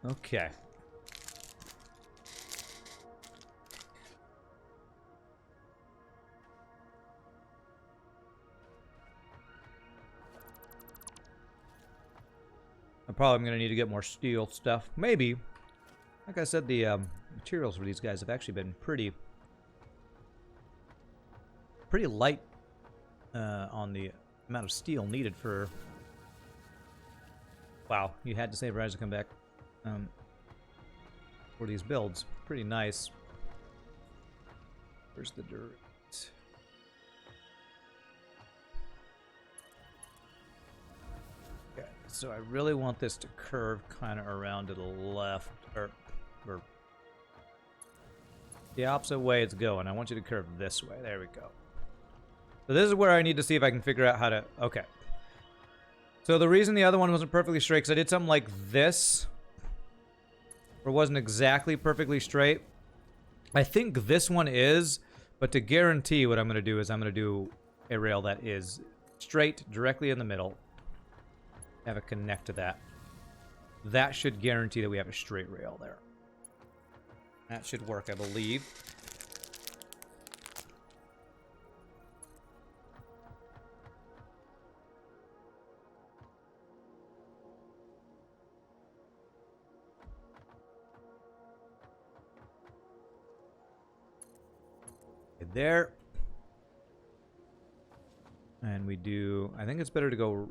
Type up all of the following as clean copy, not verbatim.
Okay. I'm probably going to need to get more steel stuff. Maybe. Like I said, the materials for these guys have actually been pretty light on the amount of steel needed for... Wow, you had to save Rise to come back for these builds. Pretty nice. Where's the dirt? Okay, so I really want this to curve kind of around to the left, or the opposite way it's going. I want you to curve this way. There we go. So this is where I need to see if I can figure out how to... Okay. So the reason the other one wasn't perfectly straight, because I did something like this, where it wasn't exactly perfectly straight. I think this one is, but to guarantee, what I'm going to do is I'm going to do a rail that is straight, directly in the middle. Have it connect to that. That should guarantee that we have a straight rail there. That should work, I believe. There. And we do... I think it's better to go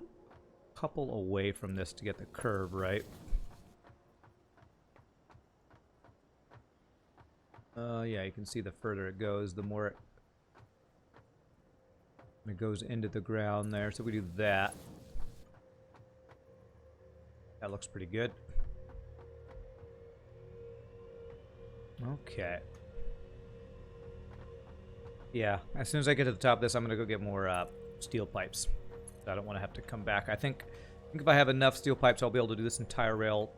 a couple away from this to get the curve right. Yeah, you can see the further it goes, the more it goes into the ground there. So we do that. That looks pretty good. Okay. Yeah, as soon as I get to the top of this, I'm going to go get more steel pipes. So I don't want to have to come back. I think if I have enough steel pipes, I'll be able to do this entire rail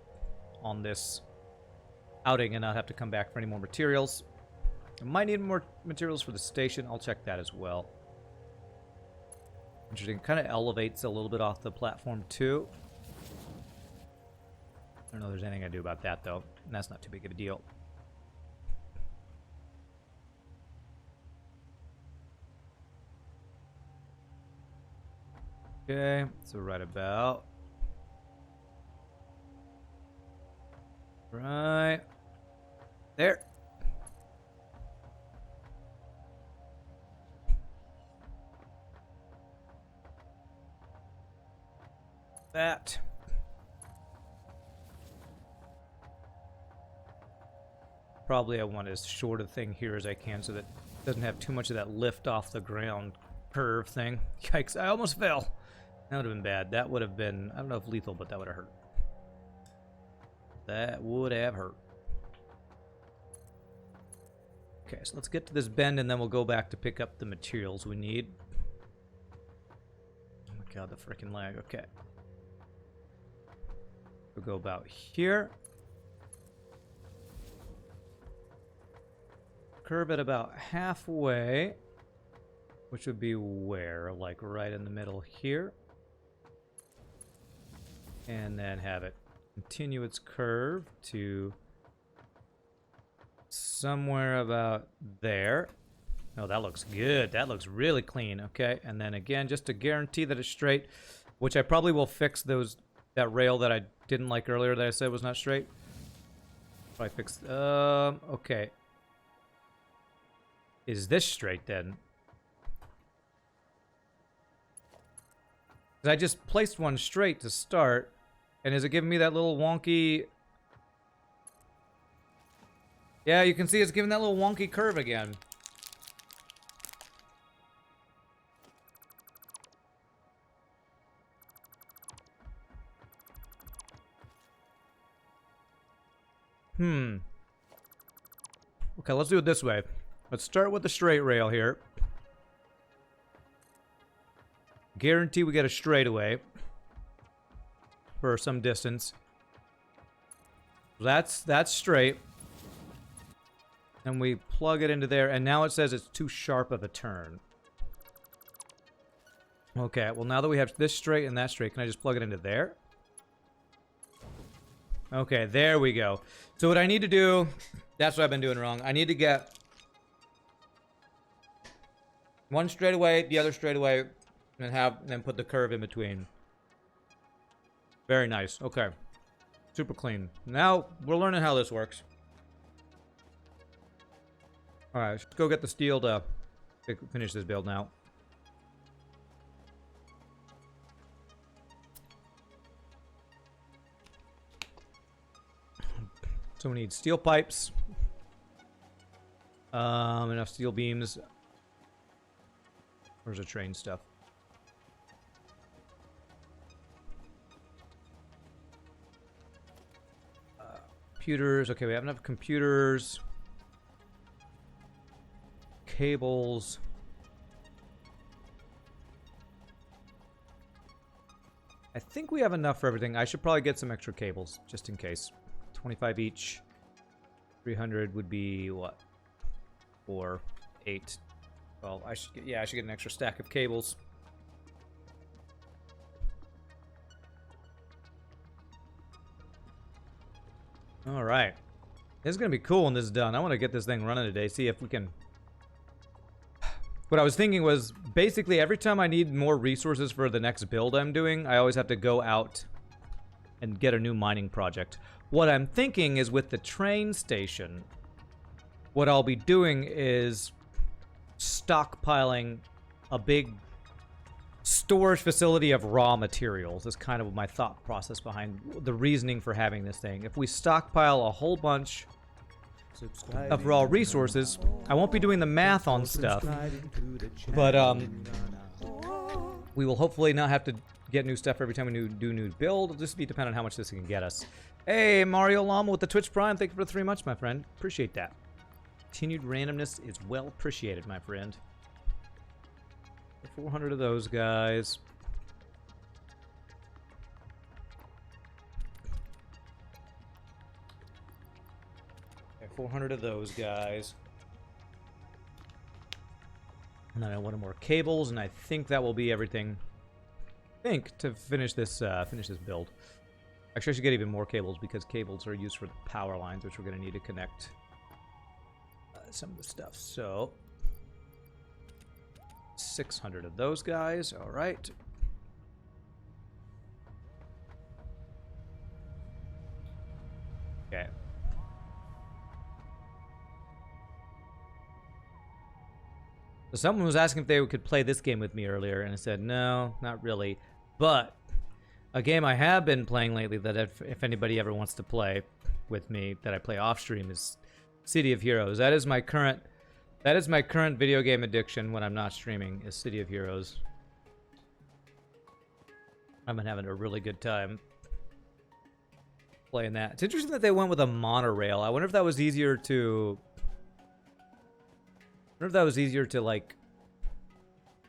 on this outing and not have to come back for any more materials. I might need more materials for the station. I'll check that as well. Interesting. Kind of elevates a little bit off the platform, too. I don't know if there's anything I do about that, though. And that's not too big of a deal. Okay, so right about. Right there. That. Probably I want as short a thing here as I can so that it doesn't have too much of that lift off the ground curve thing. Yikes, I almost fell. That would have been bad. That would have been, I don't know if lethal, but that would have hurt. That would have hurt. Okay, so let's get to this bend and then we'll go back to pick up the materials we need. Oh my god, the freaking lag. Okay. We'll go about here. Curve it about halfway, which would be where? Like right in the middle here. And then have it continue its curve to somewhere about there. Oh, that looks good. That looks really clean. Okay, and then again, just to guarantee that it's straight, which I probably will fix that rail that I didn't like earlier that I said was not straight. Probably fix. Okay. Is this straight then? I just placed one straight to start, and is it giving me that little wonky... Yeah, you can see it's giving that little wonky curve again. Okay, let's do it this way. Let's start with the straight rail here. Guarantee we get a straightaway for some distance. That's straight. And we plug it into there, and now it says it's too sharp of a turn. Okay, well now that we have this straight and that straight, can I just plug it into there? Okay, there we go. So what I need to do, that's what I've been doing wrong. I need to get one straight away, the other straight away, and then put the curve in between. Very nice. Okay. Super clean. Now we're learning how this works. Alright, let's go get the steel to finish this build now. So we need steel pipes. Enough steel beams. Where's the train stuff? Computers. Okay, we have enough computers. Cables. I think we have enough for everything. I should probably get some extra cables, just in case. 25 each. 300 would be what? 4, 8. Well, I should get an extra stack of cables. All right. This is going to be cool when this is done. I want to get this thing running today, see if we can... What I was thinking was, basically, every time I need more resources for the next build I'm doing, I always have to go out and get a new mining project. What I'm thinking is with the train station, what I'll be doing is stockpiling a big storage facility of raw materials. Is kind of my thought process behind the reasoning for having this thing. If we stockpile a whole bunch of raw resources, I won't be doing the math on stuff, but we will hopefully not have to get new stuff every time we do new build. It'll just be dependent on how much this can get us. Hey, Mario Llama with the Twitch Prime. Thank you for the 3 months, my friend. Appreciate that. Continued randomness is well appreciated, my friend. 400 of those guys. Okay, 400 of those guys. And then I wanted more cables, and I think that will be everything. To finish this build. Actually, I should get even more cables because cables are used for the power lines, which we're going to need to connect some of the stuff. So 600 of those guys. All right. Okay. So someone was asking if they could play this game with me earlier, and I said, no, not really. But a game I have been playing lately that if anybody ever wants to play with me, that I play off stream, is City of Heroes. That is my current video game addiction when I'm not streaming, is City of Heroes. I've been having a really good time playing that. It's interesting that they went with a monorail. I wonder if that was easier to... like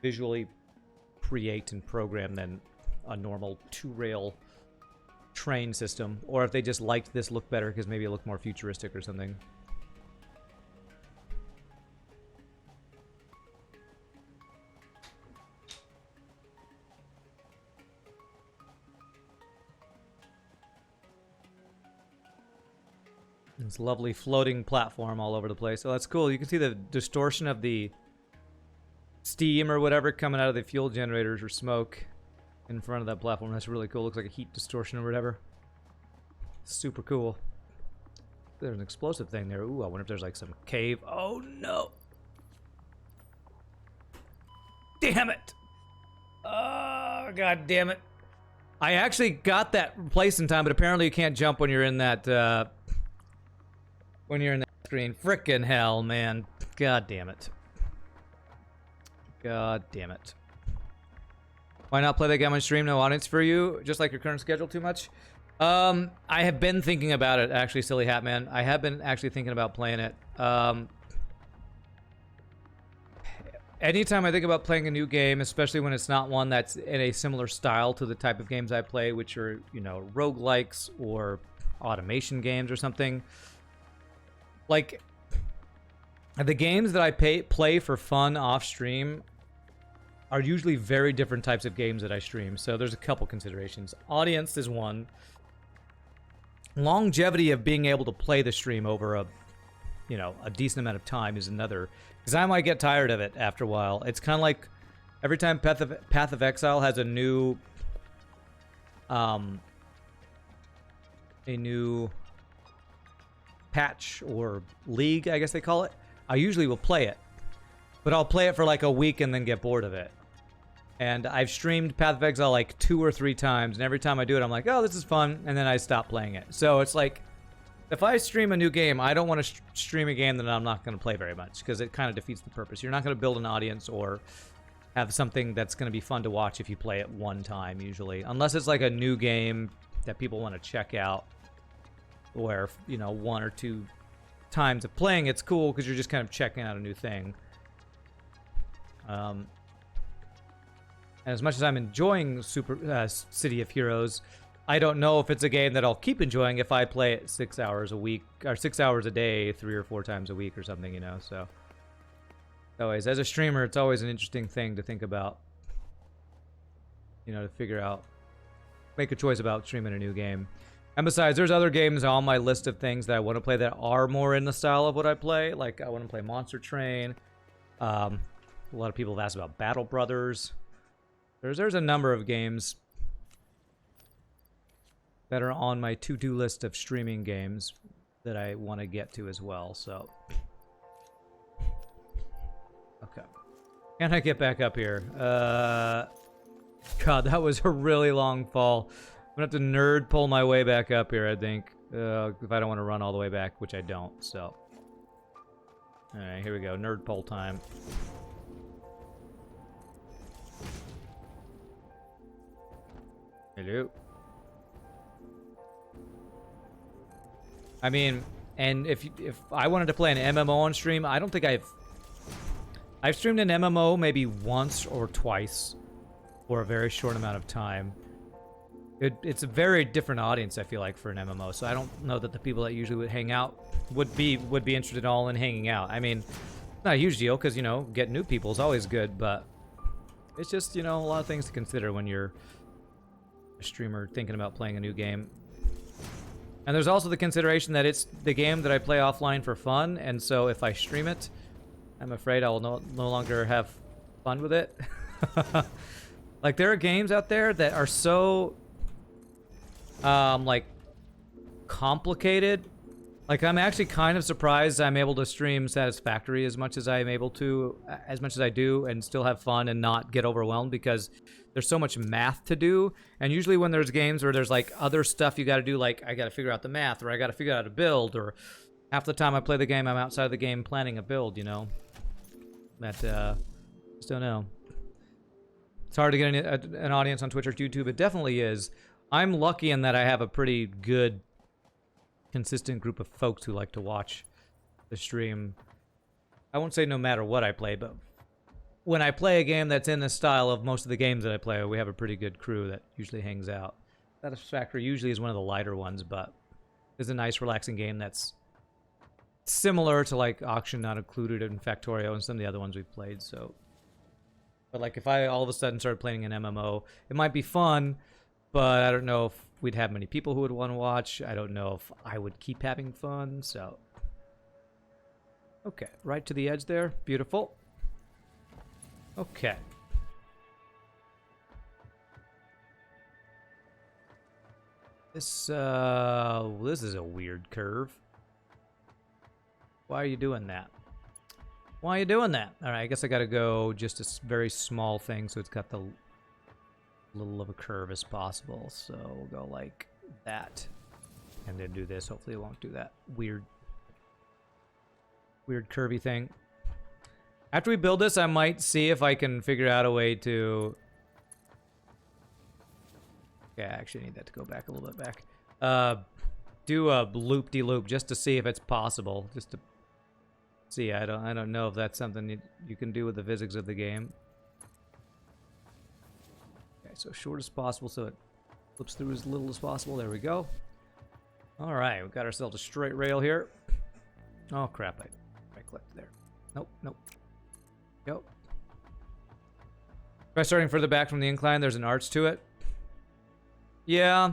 visually create and program than a normal 2-rail train system, or if they just liked this look better because maybe it looked more futuristic or something. This lovely floating platform all over the place. Oh, that's cool. You can see the distortion of the steam or whatever coming out of the fuel generators or smoke in front of that platform. That's really cool. Looks like a heat distortion or whatever. Super cool. There's an explosive thing there. Ooh, I wonder if there's like some cave. Oh, no. Damn it. Oh, god damn it. I actually got that place in time, but apparently you can't jump when you're in that, screen. Frickin' hell, man. God damn it. God damn it. Why not play that game on stream? No audience for you? Just like your current schedule too much? I have been thinking about it, actually, Silly Hat Man. I have been actually thinking about playing it. Anytime I think about playing a new game, especially when it's not one that's in a similar style to the type of games I play, which are, you know, roguelikes or automation games or something. Like, the games that I play for fun off stream are usually very different types of games that I stream. So there's a couple considerations. Audience is one longevity of being able to play the stream over a, you know, a decent amount of time is another, because I might get tired of it after a while. It's kind of like every time Path of Exile has a new patch or league, I guess they call it, I usually will play it, but I'll play it for like a week and then get bored of it. And I've streamed Path of Exile like 2 or 3 times, and every time I do it, I'm like, oh, this is fun, and then I stop playing it. So it's like, if I stream a new game, I don't want to stream a game that I'm not going to play very much, because it kind of defeats the purpose. You're not going to build an audience or have something that's going to be fun to watch if you play it one time, usually. Unless it's like a new game that people want to check out, where, you know, 1 or 2 times of playing it's cool because you're just kind of checking out a new thing. And as much as I'm enjoying City of Heroes, I don't know if it's a game that I'll keep enjoying if I play it 6 hours a week, or 6 hours a day, 3 or 4 times a week or something, you know, so. Always, as a streamer, it's always an interesting thing to think about, you know, to figure out, make a choice about streaming a new game. And besides, there's other games on my list of things that I want to play that are more in the style of what I play. Like, I want to play Monster Train. A lot of people have asked about Battle Brothers. There's a number of games that are on my to-do list of streaming games that I want to get to as well, so. Okay. Can I get back up here? God, that was a really long fall. I'm gonna have to nerd pull my way back up here, I think. If I don't want to run all the way back, which I don't, so. Alright, here we go. Nerd pull time. Hello. I mean, and if I wanted to play an MMO on stream, I don't think I've streamed an MMO maybe once or twice for a very short amount of time. It's a very different audience, I feel like, for an MMO, so I don't know that the people that usually would hang out would be interested at all in hanging out. I mean, not a huge deal, because, you know, getting new people is always good, but it's just, you know, a lot of things to consider when you're a streamer thinking about playing a new game. And there's also the consideration that it's the game that I play offline for fun, and so if I stream it, I'm afraid I will no longer have fun with it. Like, there are games out there that are so, like, complicated. Like, I'm actually kind of surprised I'm able to stream Satisfactory as much as I'm able to, as much as I do, and still have fun and not get overwhelmed, because there's so much math to do. And usually when there's games where there's, like, other stuff you gotta do, like, I gotta figure out the math, or I gotta figure out how to build, or half the time I play the game, I'm outside of the game planning a build, you know? That, just don't know. It's hard to get an audience on Twitch or YouTube. It definitely is. I'm lucky in that I have a pretty good, consistent group of folks who like to watch the stream. I won't say no matter what I play, but when I play a game that's in the style of most of the games that I play, we have a pretty good crew that usually hangs out. Satisfactory usually is one of the lighter ones, but it's a nice, relaxing game that's similar to, like, Auction Not Included and Factorio and some of the other ones we've played, so. But, like, if I all of a sudden started playing an MMO, it might be fun, but I don't know if we'd have many people who would want to watch. I don't know if I would keep having fun, so. Okay, right to the edge there. Beautiful. Okay. This is a weird curve. Why are you doing that? Why are you doing that? All right, I guess I gotta go just a very small thing so it's got the little of a curve as possible. So we'll go like that, and then do this. Hopefully it won't do that weird curvy thing. After we build this, I might see if I can figure out a way to... Okay, I actually need that to go back a little bit back. Do a loop-de-loop just to see if it's possible. Just to see. I don't know if that's something you can do with the physics of the game. Okay, so short as possible so it flips through as little as possible. There we go. All right, we've got ourselves a straight rail here. Oh, crap. I clicked there. Nope, nope. Go. By starting further back from the incline, there's an arch to it. Yeah.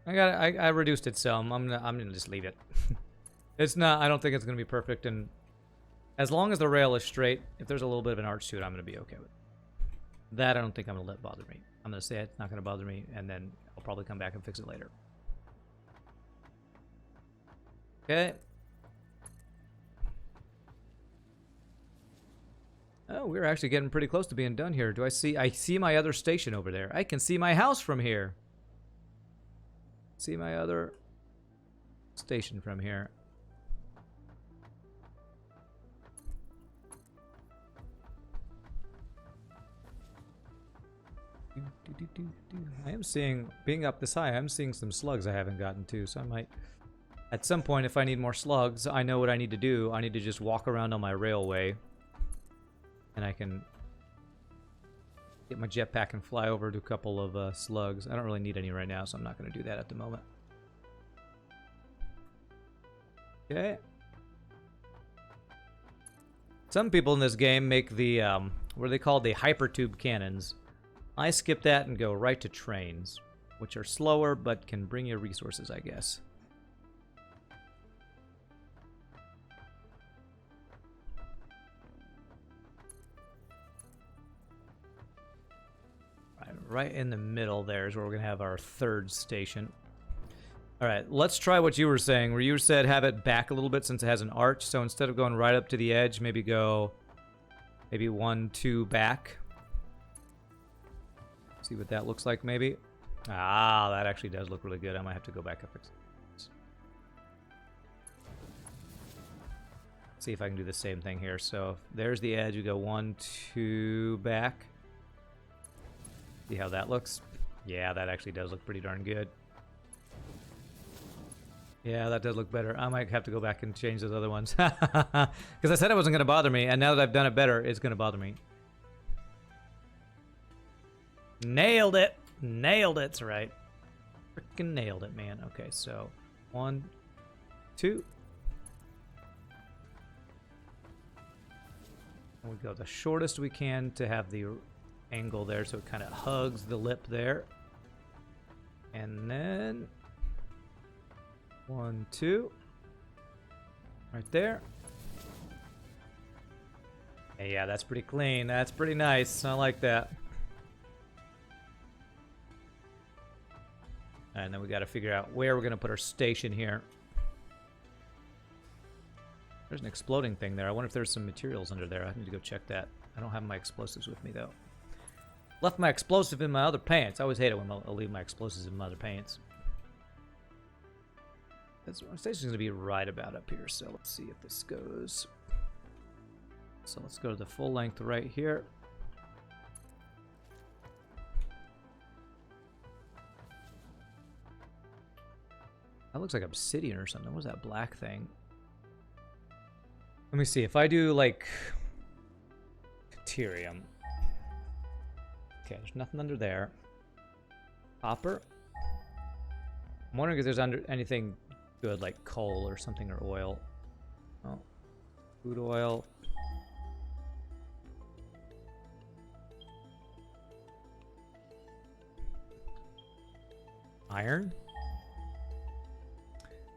I reduced it some. I'm gonna just leave it. It's not. I don't think it's gonna be perfect, and as long as the rail is straight, if there's a little bit of an arch to it, I'm gonna be okay with it. That I don't think I'm gonna let bother me. I'm gonna say it's not gonna bother me, and then I'll probably come back and fix it later. Okay. Oh, we're actually getting pretty close to being done here. Do I see my other station over there. I can see my house from here. See my other station from here. I am seeing, being up this high, I'm seeing some slugs I haven't gotten to, so I might, at some point, if I need more slugs, I know what I need to do. I need to just walk around on my railway, and I can get my jetpack and fly over to a couple of slugs. I don't really need any right now, so I'm not going to do that at the moment. Okay. Some people in this game make the, what are they called? The hypertube cannons. I skip that and go right to trains, which are slower but can bring you resources, I guess. Right in the middle there is where we're going to have our third station. All right, let's try what you were saying, where you said have it back a little bit since it has an arch. So instead of going right up to the edge, maybe go maybe 1, 2 back. See what that looks like, maybe. Ah, that actually does look really good. I might have to go back and fix it. See if I can do the same thing here. So there's the edge. We go 1, 2 back. See how that looks? Yeah, that actually does look pretty darn good. Yeah, that does look better. I might have to go back and change those other ones. Because I said it wasn't going to bother me, and now that I've done it better, it's going to bother me. Nailed it! Nailed it, that's right. Freaking nailed it, man. Okay, so 1, 2. And we go the shortest we can to have the angle there so it kind of hugs the lip there. And then 1, 2. Right there. Hey, yeah, that's pretty clean. That's pretty nice. I like that. And then we got to figure out where we're going to put our station here. There's an exploding thing there. I wonder if there's some materials under there. I need to go check that. I don't have my explosives with me, though. Left my explosive in my other pants. I always hate it when I leave my explosives in my other pants. This station's going to be right about up here, so let's see if this goes. So let's go to the full length right here. That looks like obsidian or something. What was that black thing? Let me see. If I do, like, Caterium. Okay, there's nothing under there. Copper. I'm wondering if there's anything good, like coal or something, or oil. Oh. Food oil. Iron?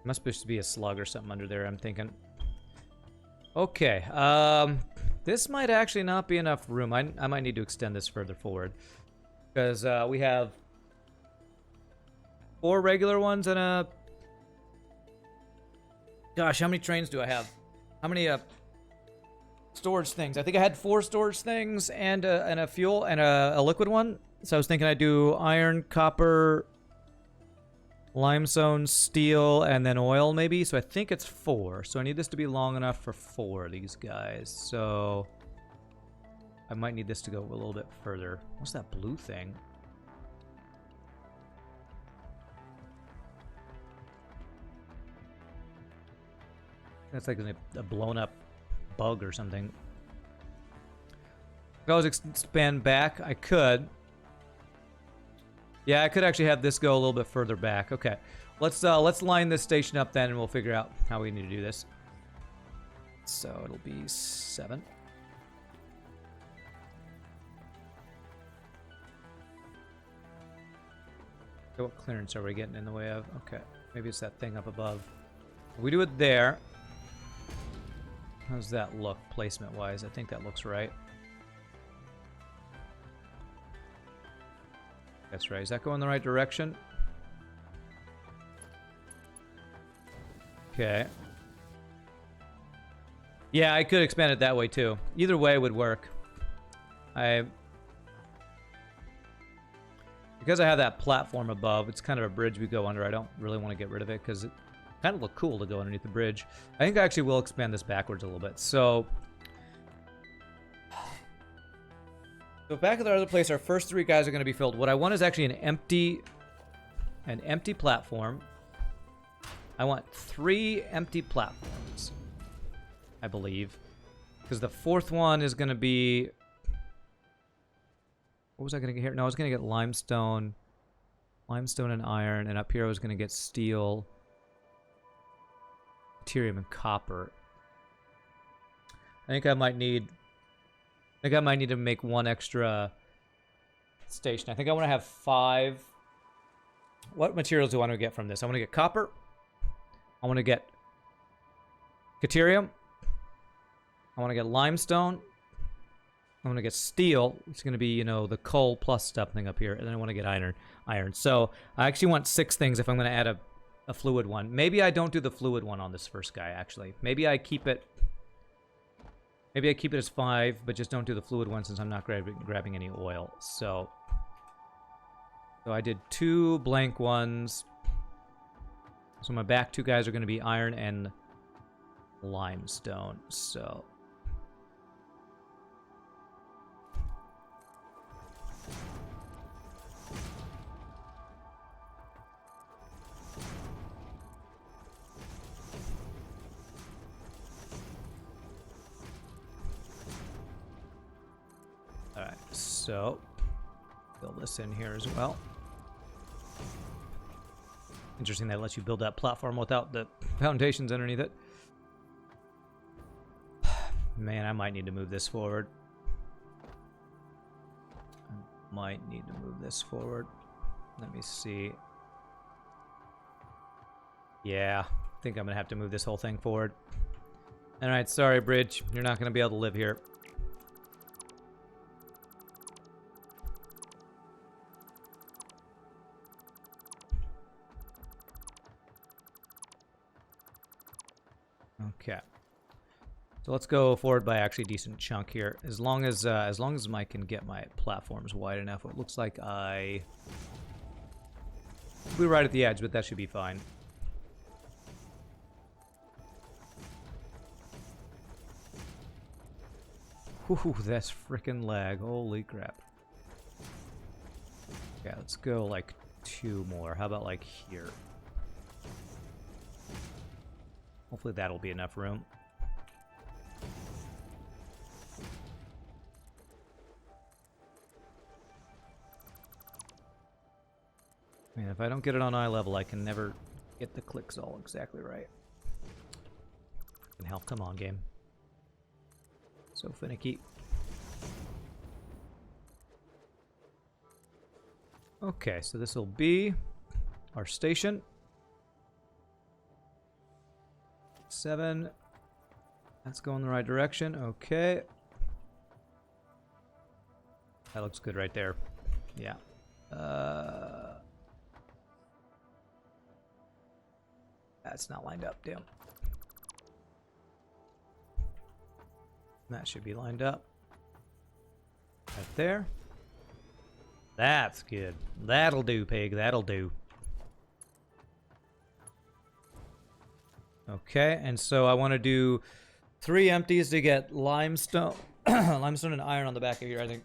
Must be a slug or something under there, I'm thinking. Okay, this might actually not be enough room. I might need to extend this further forward. Because we have 4 regular ones and a... Gosh, how many trains do I have? How many storage things? I think I had 4 storage things and a fuel and a liquid one. So I was thinking I'd do iron, copper... limestone, steel, and then oil, maybe. So I think it's 4. So I need this to be long enough for 4 of these guys. So I might need this to go a little bit further. What's that blue thing? That's like a blown up bug or something. Could always expand back. I could. Yeah, I could actually have this go a little bit further back. Okay, let's line this station up then, and we'll figure out how we need to do this. So it'll be 7. What clearance are we getting in the way of? Okay, maybe it's that thing up above. We do it there. How does that look placement-wise? I think that looks right. That's right. Is that going the right direction? Okay. Yeah, I could expand it that way too. Either way would work. Because I have that platform above, it's kind of a bridge we go under. I don't really want to get rid of it because it kind of look cool to go underneath the bridge. I think I actually will expand this backwards a little bit. So back at our other place, our first 3 guys are going to be filled. What I want is actually an empty platform. I want 3 empty platforms, I believe, because the 4th one is going to be. What was I going to get here? No, I was going to get limestone and iron, and up here I was going to get steel, deuterium, and copper. I think I might need to make 1 extra station. I think I want to have 5. What materials do I want to get from this? I want to get copper. I want to get deuterium. I want to get limestone. I want to get steel. It's going to be, you know, the coal plus stuff thing up here. And then I want to get iron. So I actually want 6 things if I'm going to add a fluid one. Maybe I don't do the fluid one on this first guy, actually. Maybe I keep it as 5, but just don't do the fluid one since I'm not grabbing any oil. So I did 2 blank ones. So my back 2 guys are going to be iron and limestone. So alright, so fill this in here as well. Interesting that it lets you build that platform without the foundations underneath it. Man, I might need to move this forward. Let me see. Yeah, I think I'm going to have to move this whole thing forward. Alright, sorry, bridge. You're not going to be able to live here. Okay. So let's go forward by actually a decent chunk here. As long as I can get my platforms wide enough, it looks like we're right at the edge, but that should be fine. Ooh, that's freaking lag. Holy crap. Yeah, let's go like 2 more. How about like here? Hopefully that'll be enough room. Man, if I don't get it on eye level, I can never get the clicks all exactly right. And hell, come on, game. So finicky. Okay, so this will be our station. 7. That's going the right direction. Okay. That looks good right there. Yeah. That's not lined up, damn. That should be lined up. Right there. That's good. That'll do, pig. That'll do. Okay, and so I want to do 3 empties to get limestone, limestone and iron on the back of here, I think.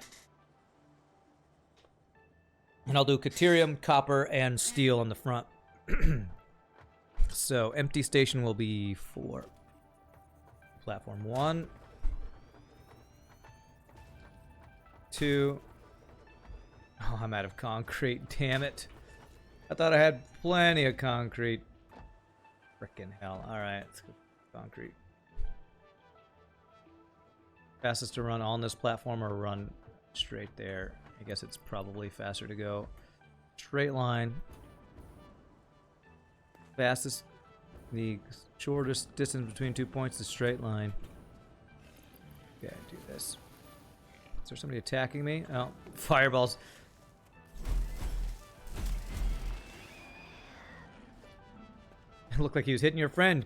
And I'll do deuterium, copper, and steel on the front. So empty station will be 4. Platform 1, 2. Oh, I'm out of concrete. Damn it! I thought I had plenty of concrete. Frickin' hell. Alright, let's go concrete. Fastest to run on this platform or run straight there? I guess it's probably faster to go straight line. Fastest, the shortest distance between 2 points is straight line. Okay, do this. Is there somebody attacking me? Oh, fireballs. It looked like he was hitting your friend.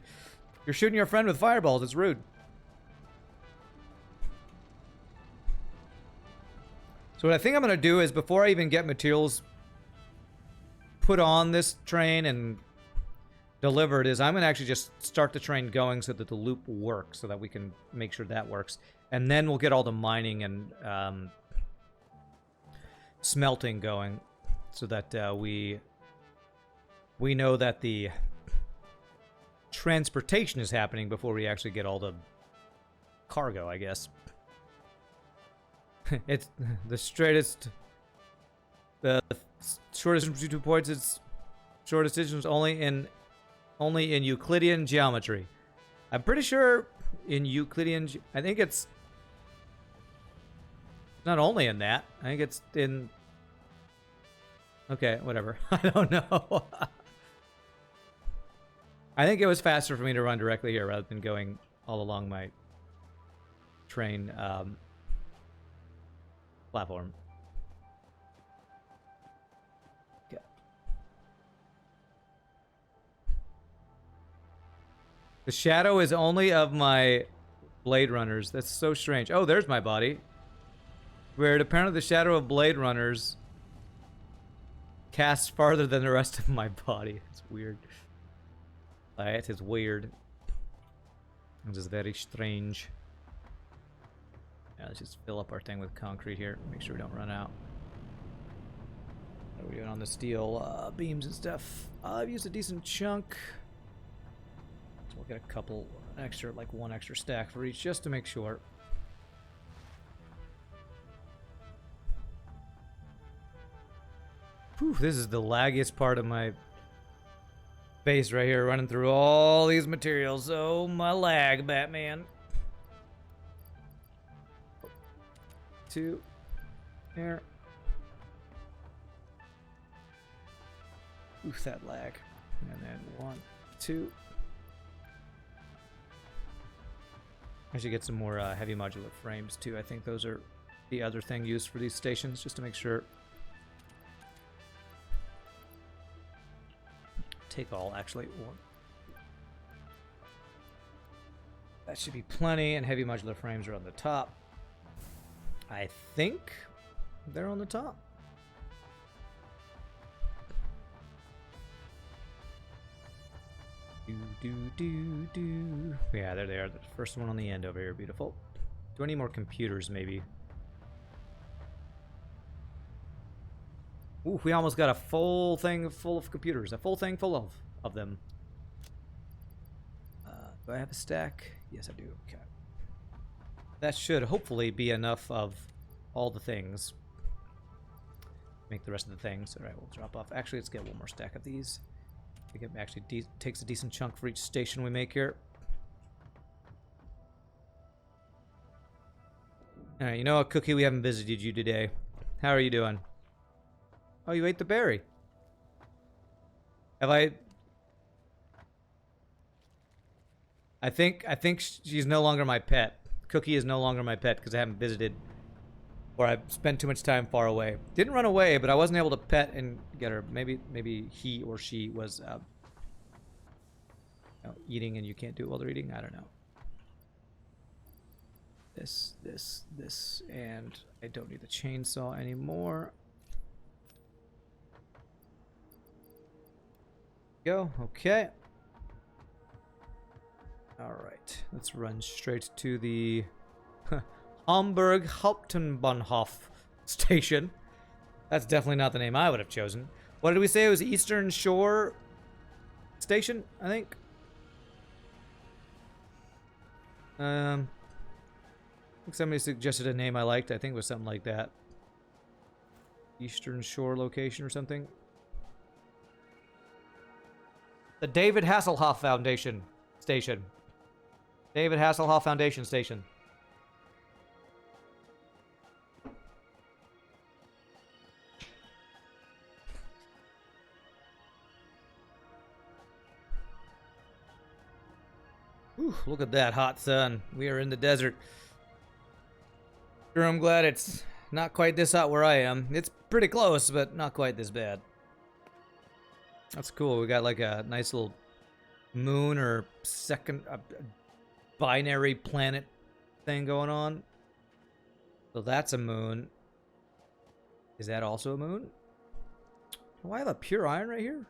You're shooting your friend with fireballs. It's rude. So what I think I'm going to do is, before I even get materials put on this train and delivered, is I'm going to actually just start the train going so that the loop works, so that we can make sure that works. And then we'll get all the mining and smelting going, so that we know that the transportation is happening before we actually get all the cargo, I guess. It's the straightest, the shortest between 2 points. It's shortest distance only in Euclidean geometry. I'm pretty sure in Euclidean, I think it's not only in that. I think it's in. Okay, whatever. I don't know. I think it was faster for me to run directly here rather than going all along my train platform. Okay. The shadow is only of my Blade Runners. That's so strange. Oh, there's my body. Weird. Apparently the shadow of Blade Runners casts farther than the rest of my body. It's weird. That is weird. It is very strange. Yeah, let's just fill up our thing with concrete here. Make sure we don't run out. What are we doing on the steel beams and stuff? I've used a decent chunk. So we'll get a couple extra, like one extra stack for each, just to make sure. Whew, this is the laggiest part of my base right here, running through all these materials. Oh, my lag, Batman. 2 there. Oof, that lag. And then 1, 2. I should get some more heavy modular frames too. I think those are the other thing used for these stations, just to make sure. Take all, actually. One. That should be plenty, and heavy modular frames are on the top. I think they're on the top. Yeah, there they are. The first one on the end over here. Beautiful. Do I need more computers, maybe? Ooh, we almost got a full thing full of computers. A full thing full of them. Do I have a stack? Yes, I do. Okay. That should hopefully be enough of all the things. Make the rest of the things. Alright, we'll drop off. Actually, let's get one more stack of these. I think it actually takes a decent chunk for each station we make here. Alright, you know what, Cookie? We haven't visited you today. How are you doing? Oh, you ate the berry. Have I think she's no longer my pet. Cookie is no longer my pet because I haven't visited, or I've spent too much time far away. Didn't run away, but I wasn't able to pet and get her. Maybe he or she was eating and you can't do it while they're eating. I don't know. This, and I don't need the chainsaw anymore. Go. Okay. Alright, let's run straight to the Hamburg Hauptbahnhof station. That's definitely not the name I would have chosen. What did we say? It was Eastern Shore Station, I think? I think somebody suggested a name I liked. I think it was something like that. Eastern Shore location or something. The David Hasselhoff Foundation Station. David Hasselhoff Foundation Station. Whew, look at that hot sun. We are in the desert. Sure, I'm glad it's not quite this hot where I am. It's pretty close, but not quite this bad. That's cool. We got like a nice little moon or second binary planet thing going on. So that's a moon. Is that also a moon? Do I have a pure iron right here?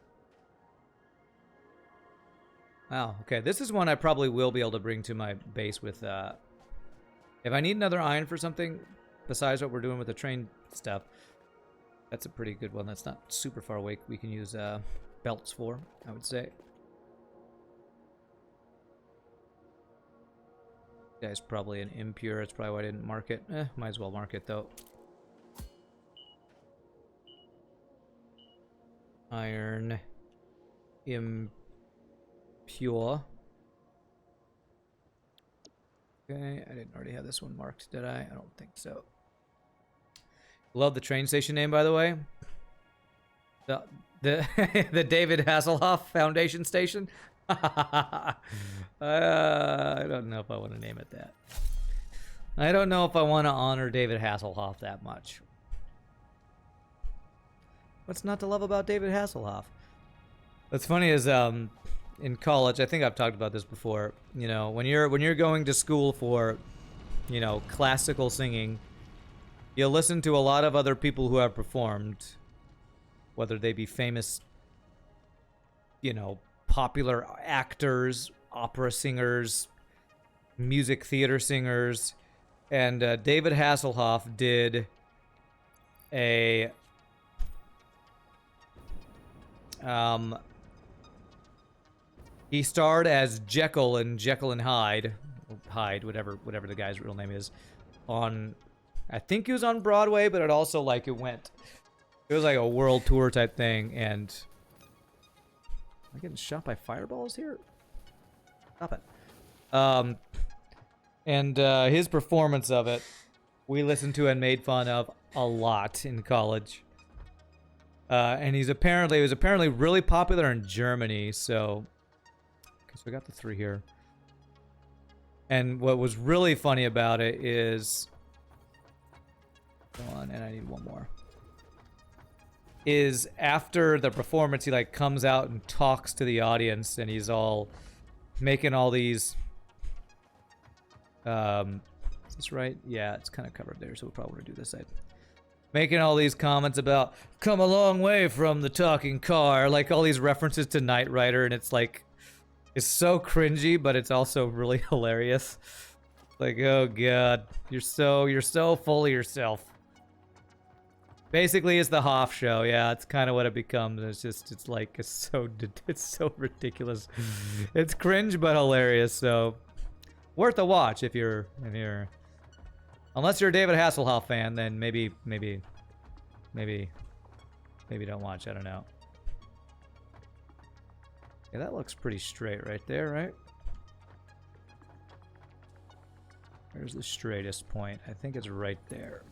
Wow, okay. This is one I probably will be able to bring to my base with, if I need another iron for something besides what we're doing with the train stuff, that's a pretty good one. That's not super far away. We can use, belts for, I would say. Guy's probably an impure. That's probably why I didn't mark it. Might as well mark it, though. Iron. Impure. Okay, I didn't already have this one marked, did I? I don't think so. Love the train station name, by the way. The the David Hasselhoff Foundation Station. I don't know if I want to name it that. I don't know if I want to honor David Hasselhoff that much. What's not to love about David Hasselhoff? What's funny is in college, I think I've talked about this before. You know, when you're going to school for, you know, classical singing, you listen to a lot of other people who have performed, whether they be famous, you know, popular actors, opera singers, music theater singers, and David Hasselhoff did a he starred as Jekyll in Jekyll and Hyde, whatever the guy's real name is, on, I think it was on Broadway, but it also like it was like a world tour type thing. And am I getting shot by fireballs here? Stop it. And his performance of it, we listened to and made fun of a lot in college. And he was apparently really popular in Germany. So, okay, so we got the 3 here. And what was really funny about it is, one, and I need one more. Is after the performance, he like comes out and talks to the audience, and he's all making all these. Is this right? Yeah, it's kind of covered there, so we'll probably want to do this side. Making all these comments about come a long way from the talking car, like all these references to Knight Rider, and it's like, it's so cringy, but it's also really hilarious. Like, oh god, you're so full of yourself. Basically, it's the Hoff show. Yeah, it's kind of what it becomes. It's so ridiculous. It's cringe but hilarious. So worth a watch if you're unless you're a David Hasselhoff fan, then maybe don't watch. I don't know. Yeah, that looks pretty straight right there, right? Where's the straightest point? I think it's right there.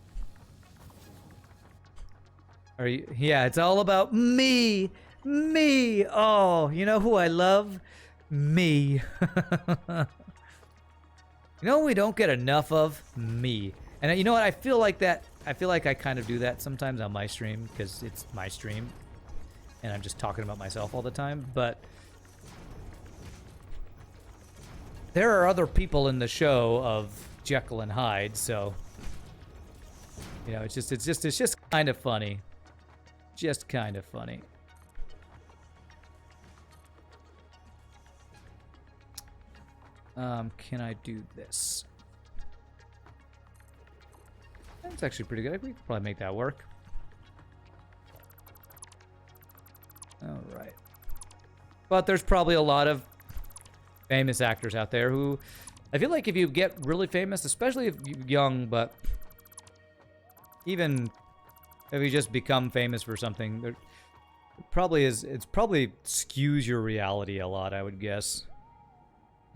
Are you? Yeah, it's all about me. Me. Oh, you know who I love? Me. You know what we don't get enough of? Me. And you know what? I feel like I kind of do that sometimes on my stream because it's my stream. And I'm just talking about myself all the time. But there are other people in the show of Jekyll and Hyde, so you know, it's just kind of funny. Just kind of funny. Can I do this? That's actually pretty good. We could probably make that work. All right. But there's probably a lot of famous actors out there who, I feel like if you get really famous, especially if you're young, but even if you just become famous for something, it probably skews your reality a lot, I would guess,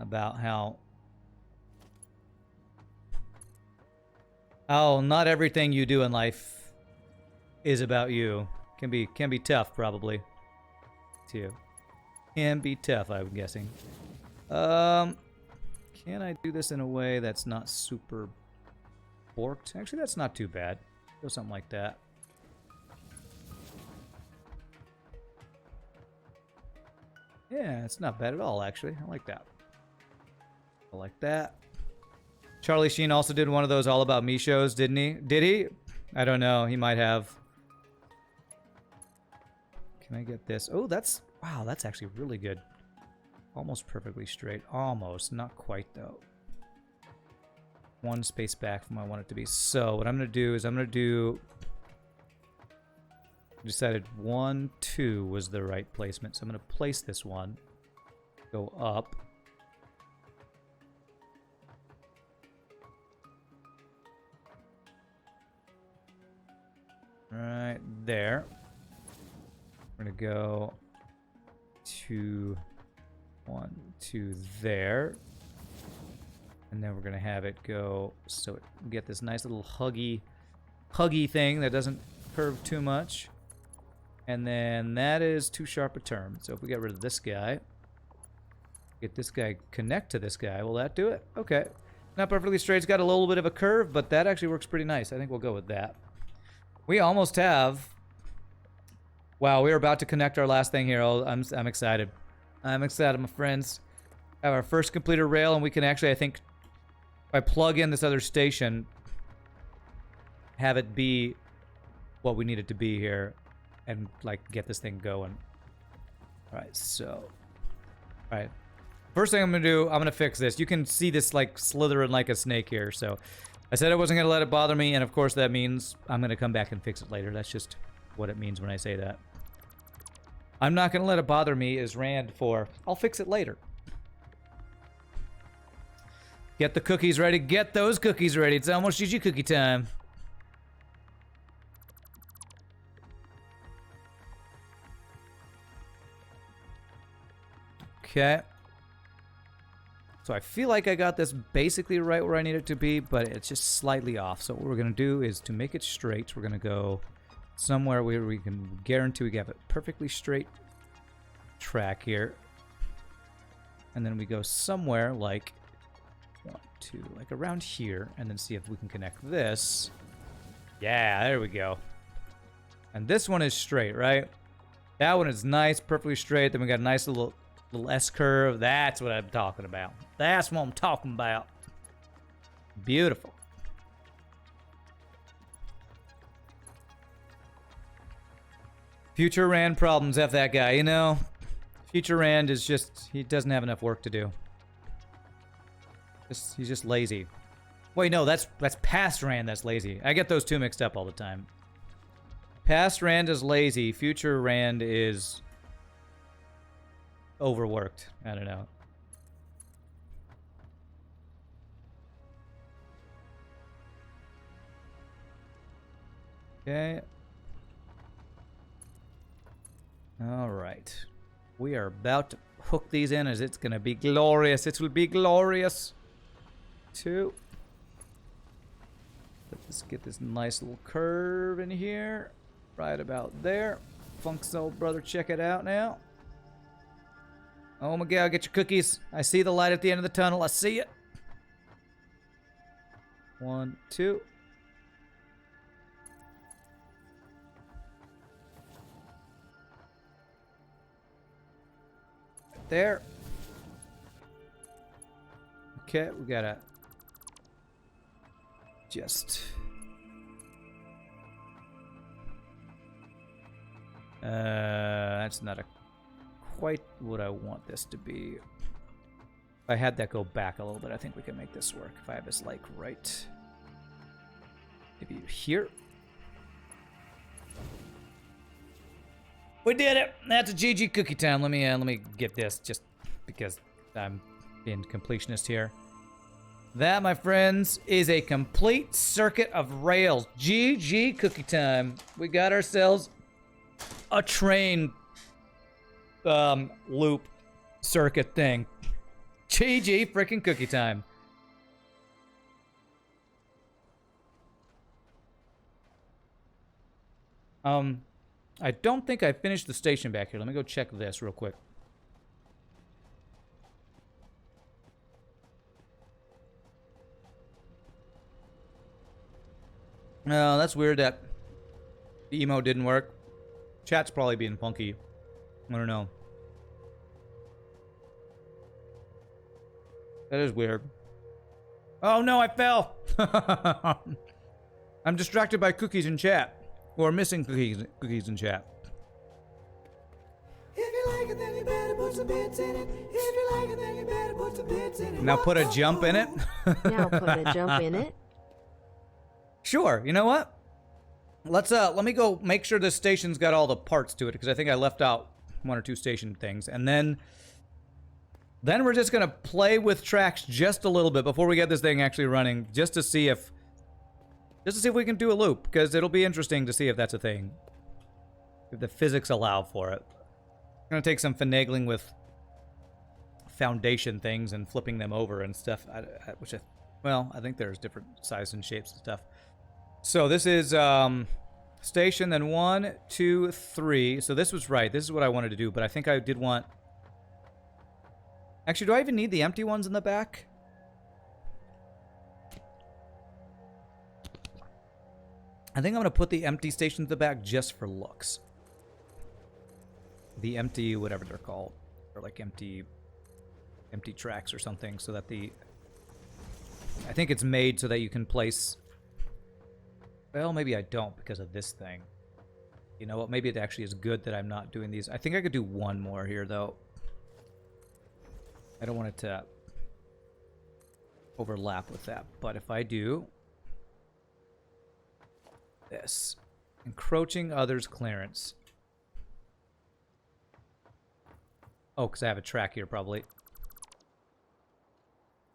about how not everything you do in life is about you. Can be tough, probably, too. Can be tough, I'm guessing. Can I do this in a way that's not super forked? Actually, that's not too bad. Go something like that. Yeah, it's not bad at all, actually. I like that. I like that. Charlie Sheen also did one of those All About Me shows, didn't he? Did he? I don't know. He might have. Can I get this? Oh, that's... Wow, that's actually really good. Almost perfectly straight. Almost. Not quite, though. One space back from what I want it to be. So, what I'm going to do is I'm going to do... Decided 1, 2 was the right placement. So I'm going to place this one. Go up. Right there. We're going to go 2, 1, 2 there. And then we're going to have it go so it get this nice little huggy thing that doesn't curve too much. And then that is too sharp a turn. So if we get rid of this guy, get this guy connect to this guy, will that do it? Okay. Not perfectly straight. It's got a little bit of a curve, but that actually works pretty nice. I think we'll go with that. We almost have... Wow, we're about to connect our last thing here. I'm excited. I'm excited, my friends. Have our first completed rail, and we can actually, I think, if I plug in this other station, have it be what we need it to be here. And, like, get this thing going. Alright, so... Alright. First thing I'm going to do, I'm going to fix this. You can see this, like, slithering like a snake here, so... I said I wasn't going to let it bother me, and of course that means I'm going to come back and fix it later. That's just what it means when I say that. I'm not going to let it bother me is Rand for, I'll fix it later. Get the cookies ready. Get those cookies ready. It's almost GG cookie time. Okay. So I feel like I got this basically right where I need it to be, but it's just slightly off. So what we're going to do is to make it straight, we're going to go somewhere where we can guarantee we have a perfectly straight track here. And then we go somewhere like 1, 2, like around here, and then see if we can connect this. Yeah, there we go. And this one is straight, right? That one is nice, perfectly straight. Then we got a nice little S-curve. That's what I'm talking about. That's what I'm talking about. Beautiful. Future Rand problems, F that guy. You know, Future Rand is just, he doesn't have enough work to do. He's just lazy. Wait, no, that's past Rand that's lazy. I get those two mixed up all the time. Past Rand is lazy. Future Rand is overworked. I don't know. Okay. All right. We are about to hook these in as it's going to be glorious. It will be glorious. 2. Let's get this nice little curve in here. Right about there. Funk's old brother, check it out now. Oh my god, get your cookies. I see the light at the end of the tunnel. I see it. 1, 2. Right there. Okay, we gotta just... that's not quite what I want this to be. If I had that go back a little bit, I think we can make this work. If I have this, like, right... maybe here. We did it! That's a GG cookie time. Let me get this, just because I'm being completionist here. That, my friends, is a complete circuit of rails. GG cookie time. We got ourselves a train loop circuit thing. GG freaking cookie time. I don't think I finished the station back here. Let me go check this real quick. No, that's weird that the emote didn't work. Chat's probably being funky. I don't know. That is weird. Oh no, I fell! I'm distracted by cookies in chat. Or missing cookies in chat. If you like it, then you better put some bits in it. If you like it, then you better put some bits in it. Now put a jump in it. Now put a jump in it. Sure, you know what? Let me go make sure this station's got all the parts to it, because I think I left out one or two station things. And then we're just gonna play with tracks just a little bit before we get this thing actually running, just to see if we can do a loop, because it'll be interesting to see if that's a thing. If the physics allow for it. It's gonna take some finagling with foundation things and flipping them over and stuff, I think there's different sizes and shapes and stuff. So this is station, then 1, 2, 3. So this was right. This is what I wanted to do, but I think I did want... Actually, do I even need the empty ones in the back? I think I'm going to put the empty stations in the back just for looks. The empty, whatever they're called. Or like empty tracks or something, so that I think it's made so that you can place... Well, maybe I don't because of this thing. You know what? Maybe it actually is good that I'm not doing these. I think I could do one more here, though. I don't want it to overlap with that. But if I do this, encroaching others' clearance. Oh, because I have a track here, probably.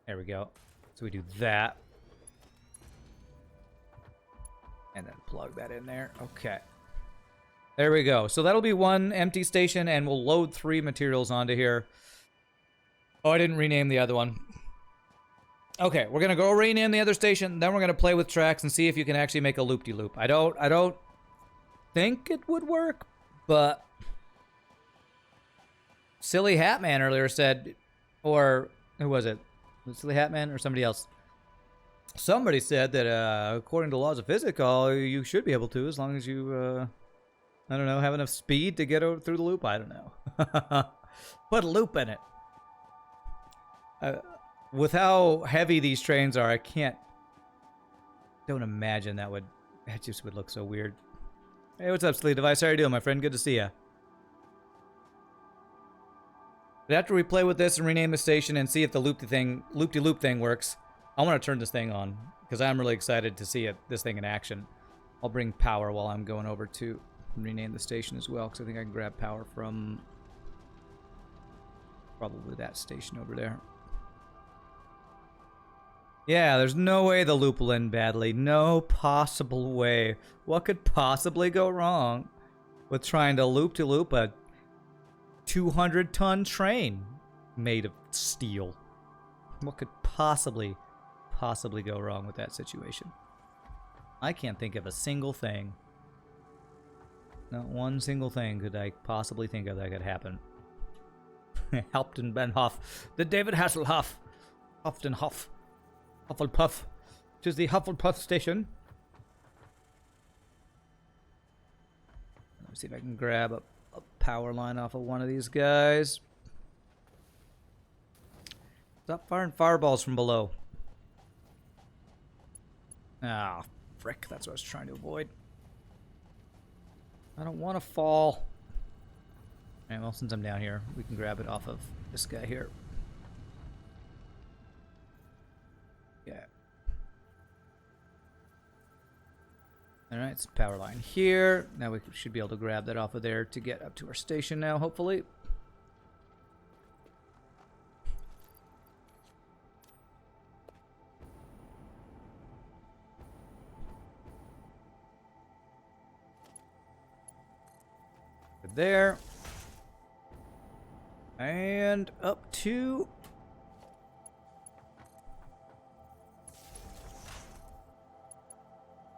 There we go. So we do that. And then plug that in there. Okay. There we go. So that'll be one empty station, and we'll load 3 materials onto here. Oh, I didn't rename the other one. Okay, we're gonna go rename the other station, then we're gonna play with tracks and see if you can actually make a loop-de-loop. I don't think it would work, but Silly Hatman earlier said, or who was it? Was it Silly Hatman or somebody else? Somebody said that according to laws of physics, you should be able to, as long as you, I don't know, have enough speed to get through the loop. I don't know. Put a loop in it. With how heavy these trains are, I don't imagine that just would look so weird. Hey, what's up, Sleep Device? How are you doing, my friend? Good to see ya. But after we play with this and rename the station and see if the loop-de-loop thing works, I want to turn this thing on, because I'm really excited to see this thing in action. I'll bring power while I'm going over to rename the station as well, because I think I can grab power from probably that station over there. Yeah, there's no way the loop will end badly. No possible way. What could possibly go wrong with trying to loop-de-loop a 200-ton train made of steel? What could possibly go wrong with that situation? I can't think of a single thing. Not one single thing could I possibly think of that could happen. Haupten Benhoff. The David Hasselhoff. Huffenhoff. Hufflepuff. 'Tis the Hufflepuff station. Let me see if I can grab a power line off of one of these guys. Stop firing fireballs from below. Ah, frick. That's what I was trying to avoid. I don't want to fall. Alright, well, since I'm down here, we can grab it off of this guy here. Yeah. Alright, it's power line here. Now we should be able to grab that off of there to get up to our station now, hopefully. There. And up to...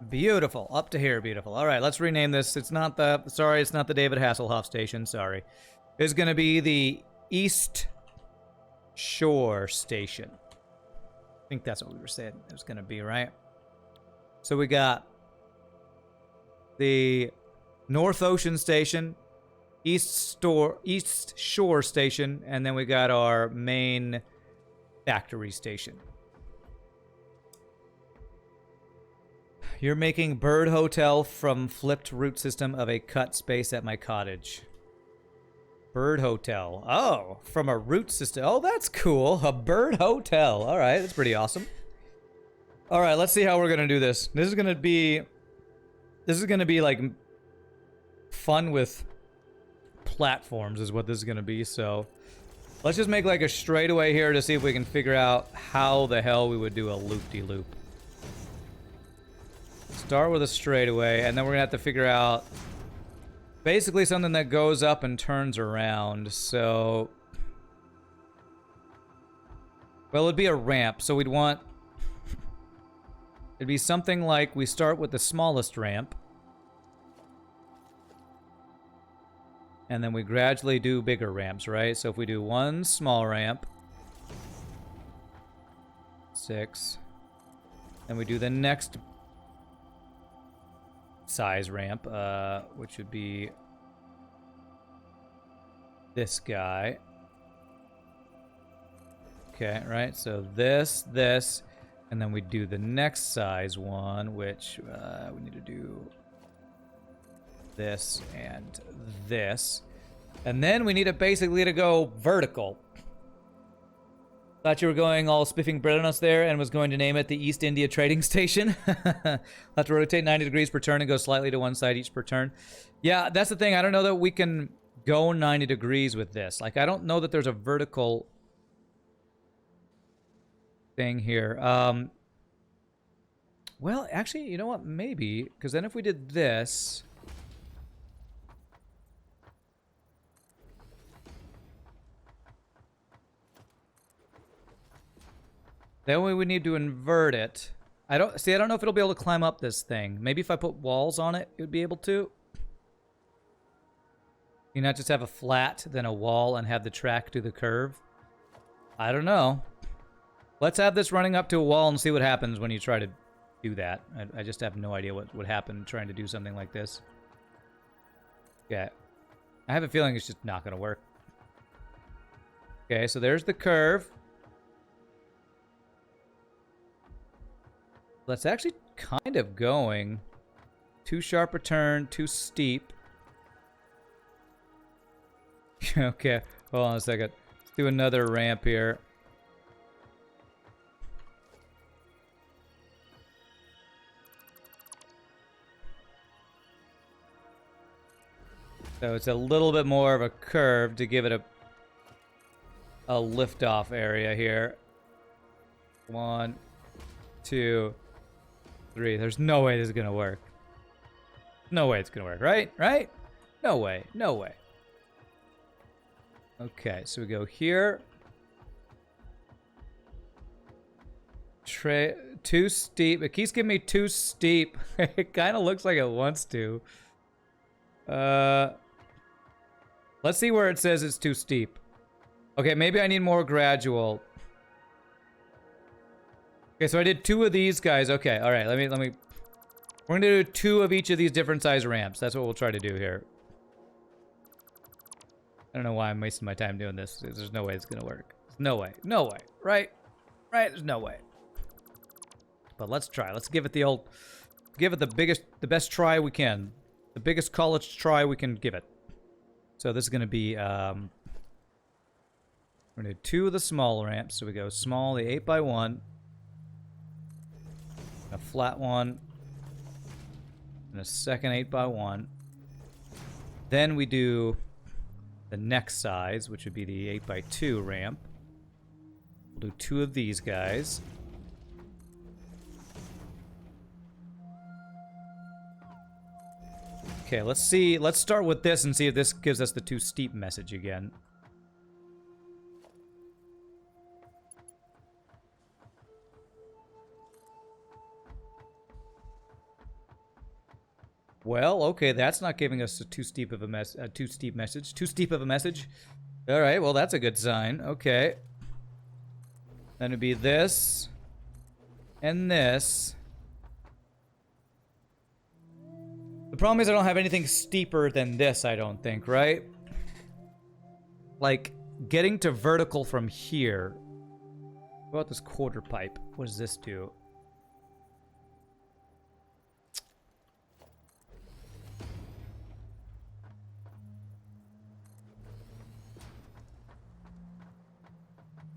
Beautiful. Up to here, beautiful. All right, let's rename this. It's not the David Hasselhoff station. Sorry. It's going to be the East Shore station. I think that's what we were saying it was going to be, right? So we got the North Ocean Station, East Shore Station, and then we got our main factory station. You're making bird hotel from flipped root system of a cut space at my cottage. Bird hotel. Oh, from a root system. Oh, that's cool. A bird hotel. All right, that's pretty awesome. All right, let's see how we're gonna do this. This is gonna be like fun with platforms is what this is gonna be. So let's just make like a straightaway here to see if we can figure out how the hell we would do a loop-de-loop. Start with a straightaway, and then we're gonna have to figure out basically something that goes up and turns around. So, well, it'd be a ramp. So we'd want, it'd be something like we start with the smallest ramp, and then we gradually do bigger ramps, right? So if we do one small ramp, 6, and we do the next size ramp, which would be this guy. Okay, right? So this, and then we do the next size one, which we need to do this and this. And then we need it basically to go vertical. Thought you were going all spiffing bread on us there and was going to name it the East India Trading Station. Have to rotate 90 degrees per turn and go slightly to one side each per turn. Yeah, that's the thing. I don't know that we can go 90 degrees with this. Like, I don't know that there's a vertical thing here. Well, actually, you know what? Maybe. Because then if we did this... then we would need to invert it. I don't know if it'll be able to climb up this thing. Maybe if I put walls on it, it would be able to. You not just have a flat, then a wall, and have the track do the curve? I don't know. Let's have this running up to a wall and see what happens when you try to do that. I just have no idea what would happen trying to do something like this. Okay. I have a feeling it's just not going to work. Okay, so there's the curve. That's actually kind of going. Too sharp a turn, too steep. Okay, hold on a second. Let's do another ramp here. So it's a little bit more of a curve to give it a lift-off area here. 1, 2, 3. There's no way this is gonna work. No way it's gonna work, right? Right? No way. No way. Okay, so we go here. Too steep. It keeps giving me too steep. It kind of looks like it wants to. Let's see where it says it's too steep. Okay, maybe I need more gradual. Okay, so I did 2 of these guys. Okay, all right. Let me. We're gonna do 2 of each of these different size ramps. That's what we'll try to do here. I don't know why I'm wasting my time doing this. There's no way it's gonna work. There's no way. No way. Right? Right? There's no way. But let's try. Let's give it the old. Give it the best try we can. The biggest college try we can give it. So this is gonna be. We're gonna do 2 of the small ramps. So we go small, the 8x1. A flat one, and a second 8x1. Then we do the next size, which would be the 8x2 ramp. We'll do 2 of these guys. Okay, let's see. Let's start with this and see if this gives us the too steep message again. Well, okay, that's not giving us a too steep of a message. Too steep of a message. All right, well, that's a good sign. Okay. Then it'd be this and this. The problem is I don't have anything steeper than this, I don't think, right? Like, getting to vertical from here. What about this quarter pipe? What does this do?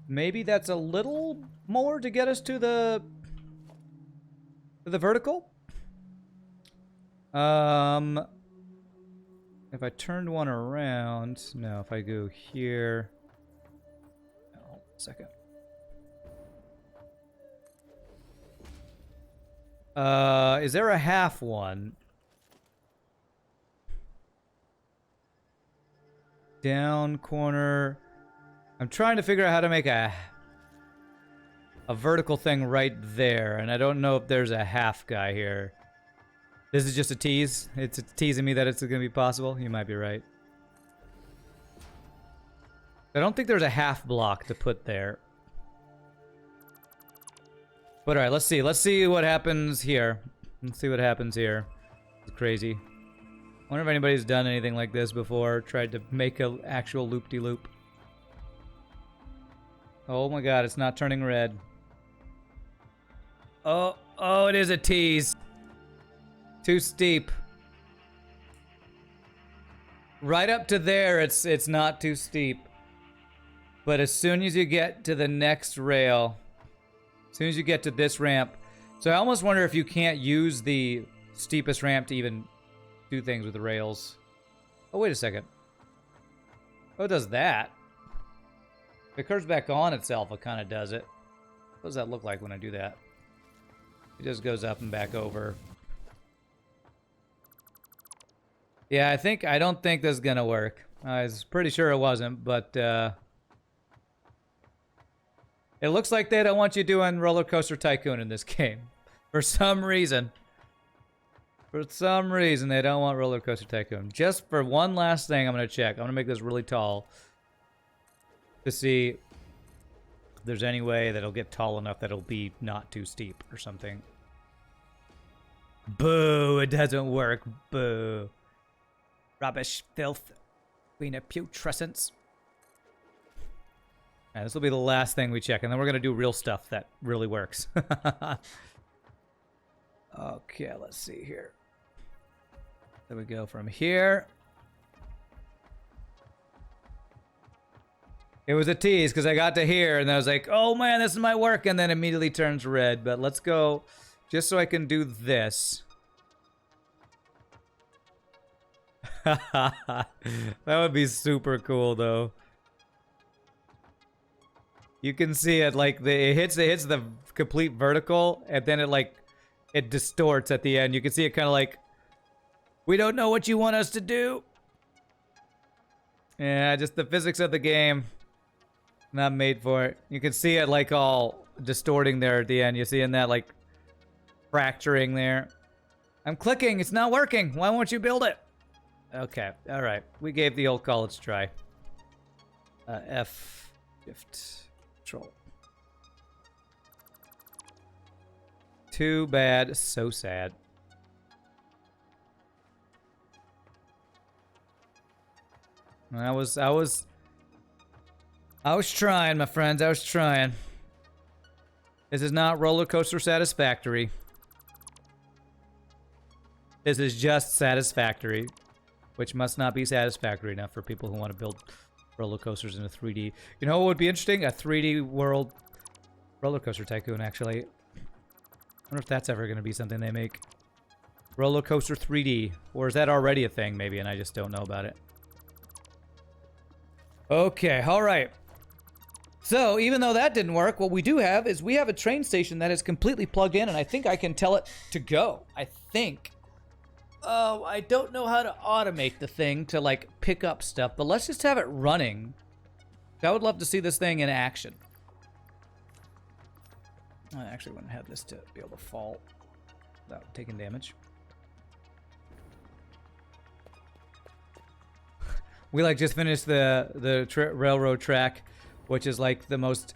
Maybe that's a little more to get us to the vertical? If I turned one around, no, if I go here, oh, a second. Is there a half one? Down corner. I'm trying to figure out how to make a vertical thing right there, and I don't know if there's a half guy here. This is just a tease. It's teasing me that it's going to be possible. You might be right. I don't think there's a half block to put there. But alright, let's see. Let's see what happens here. Let's see what happens here. It's crazy. I wonder if anybody's done anything like this before. Tried to make an actual loop-de-loop. Oh my god, it's not turning red. Oh, it is a tease. Too steep. Right up to there, it's not too steep. But as soon as you get to the next rail, as soon as you get to this ramp, so I almost wonder if you can't use the steepest ramp to even do things with the rails. Oh, wait a second. Oh, it does that. If it curves back on itself, it kind of does it. What does that look like when I do that? It just goes up and back over. Yeah, I don't think this is gonna work. I was pretty sure it wasn't, but it looks like they don't want you doing Roller Coaster Tycoon in this game. For some reason. For some reason, they don't want Roller Coaster Tycoon. Just for one last thing, I'm gonna check. I'm gonna make this really tall to see if there's any way that it'll get tall enough that it'll be not too steep or something. Boo! It doesn't work. Boo. Rubbish, filth, queen of putrescence. Alright, this will be the last thing we check, and then we're gonna do real stuff that really works. Okay, let's see here. There we go from here. It was a tease because I got to here and I was like, oh man, this is my work, and then immediately turns red. But let's go just so I can do this. That would be super cool though. You can see it like it hits the complete vertical, and then it distorts at the end. You can see it kind of like, we don't know what you want us to do. Yeah, just the physics of the game. Not made for it. You can see it like all distorting there at the end. You see in that like fracturing there. I'm clicking, it's not working. Why won't you build it? Okay, all right. We gave the old call its try. F, shift, control. Too bad, so sad. I was trying, my friends. I was trying. This is not Roller Coaster Satisfactory. This is just Satisfactory, which must not be satisfactory enough for people who want to build roller coasters in a 3D. You know what would be interesting? A 3D world Roller Coaster Tycoon, actually. I wonder if that's ever going to be something they make. Roller Coaster 3D. Or is that already a thing, maybe, and I just don't know about it? Okay, alright. So, even though that didn't work, what we do have is we have a train station that is completely plugged in, and I think I can tell it to go. I think. Oh, I don't know how to automate the thing to, like, pick up stuff, but let's just have it running. I would love to see this thing in action. I actually wouldn't have this to be able to fall without taking damage. We like just finished the railroad track, which is like the most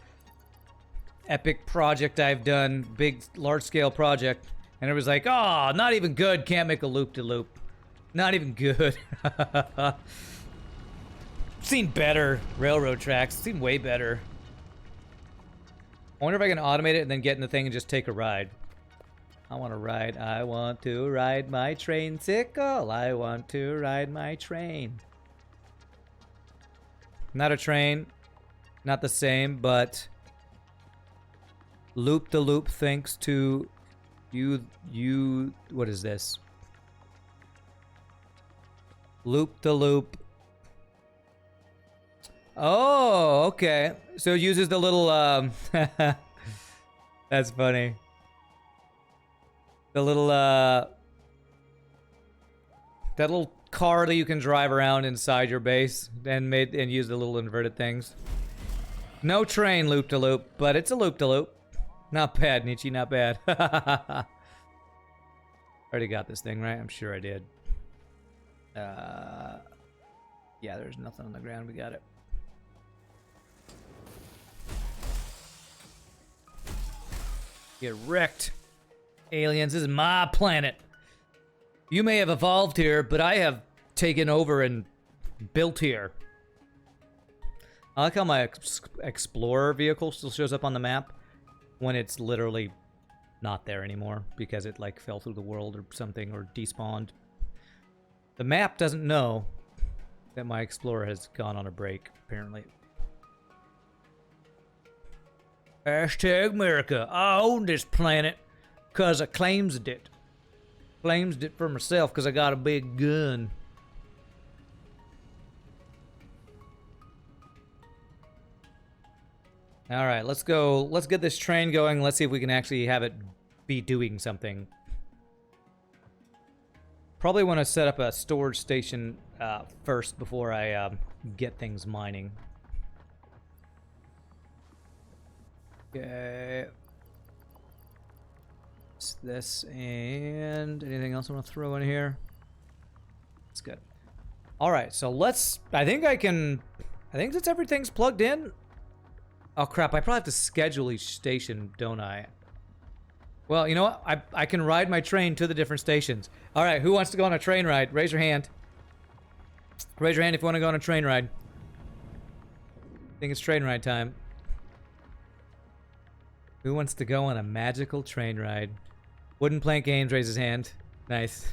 epic project I've done, big, large-scale project. And it was like, oh, not even good, can't make a loop-de-loop. Not even good. Seen better railroad tracks. Seen way better. I wonder if I can automate it and then get in the thing and just take a ride. I want to ride. I want to ride my train sickle. I want to ride my train. Not a train. Not the same, but loop the loop thanks to you. What is this? Loop the loop. Oh, okay. So it uses the little, that's funny. The little, that little car that you can drive around inside your base and use the little inverted things. No train loop-to-loop, but it's a loop-to-loop. Not bad, Nietzsche, not bad. Already got this thing, right? I'm sure I did. Yeah, there's nothing on the ground. We got it. Get wrecked. Aliens, this is my planet. You may have evolved here, but I have taken over and built here. I like how my Explorer vehicle still shows up on the map when it's literally not there anymore because it like fell through the world or something or despawned. The map doesn't know that my Explorer has gone on a break, apparently. Hashtag America. I own this planet because I claimed it. Claimed it for myself because I got a big gun. All right, let's go. Let's get this train going. Let's see if we can actually have it be doing something. Probably want to set up a storage station first before I get things mining. Okay. It's this and anything else I want to throw in here? That's good. All right, so let's. I think since everything's plugged in. Oh crap! I probably have to schedule each station, don't I? Well, you know what? I can ride my train to the different stations. All right, who wants to go on a train ride? Raise your hand. Raise your hand if you want to go on a train ride. I think it's train ride time. Who wants to go on a magical train ride? Wooden Plank Games, raise his hand. Nice.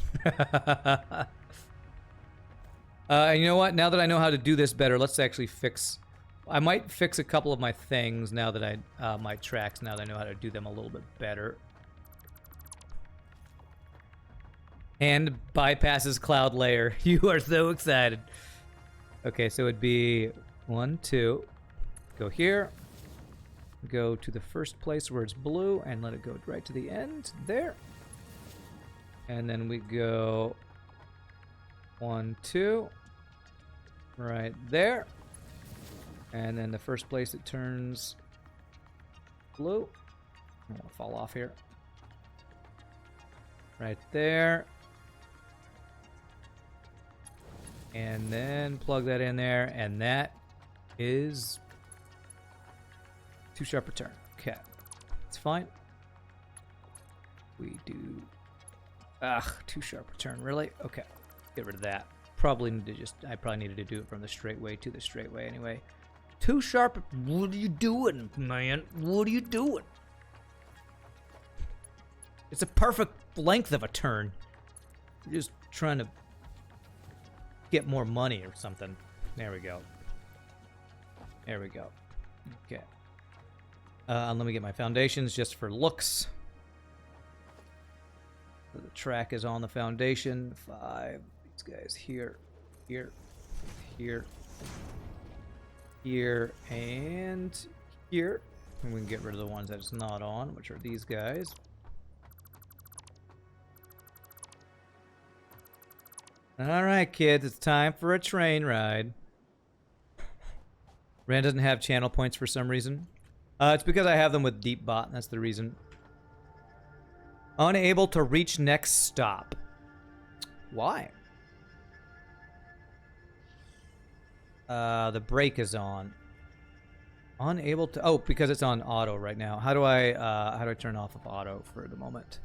And you know what? Now that I know how to do this better, let's actually fix... I might fix a couple of my things now that my tracks, now that I know how to do them a little bit better. And bypasses cloud layer. You are so excited. Okay, so it'd be 1, 2. Go here. Go to the first place where it's blue and let it go right to the end. There. And then we go 1, 2. Right there. And then the first place it turns blue. I don't want to fall off here. Right there. And then plug that in there. And that is too sharp a turn. Okay. It's fine. We do... too sharp a turn. Really? Okay. Get rid of that. Probably need to just... I probably needed to do it from the straight way to the straight way anyway. Too sharp. What are you doing, man? What are you doing? It's a perfect length of a turn. You're just trying to get more money or something. There we go. There we go. Okay. Let me get my foundations just for looks. So the track is on the foundation. 5. These guys here, here, here. Here and here. And we can get rid of the ones that it's not on, which are these guys. Alright, kids, it's time for a train ride. Rand doesn't have channel points for some reason. It's because I have them with Deep Bot, that's the reason. Unable to reach next stop. Why? The brake is on. Unable to... Oh, because it's on auto right now. How do I turn off of auto for the moment?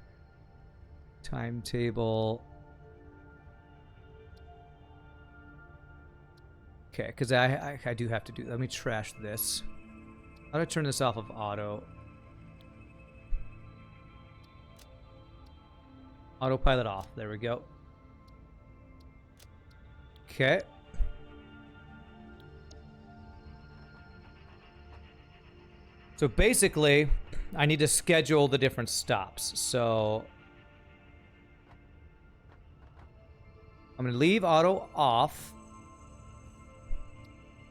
Timetable. Okay, because I do have to do... Let me trash this. How do I turn this off of auto? Autopilot off. There we go. Okay. So basically, I need to schedule the different stops. So I'm going to leave auto off.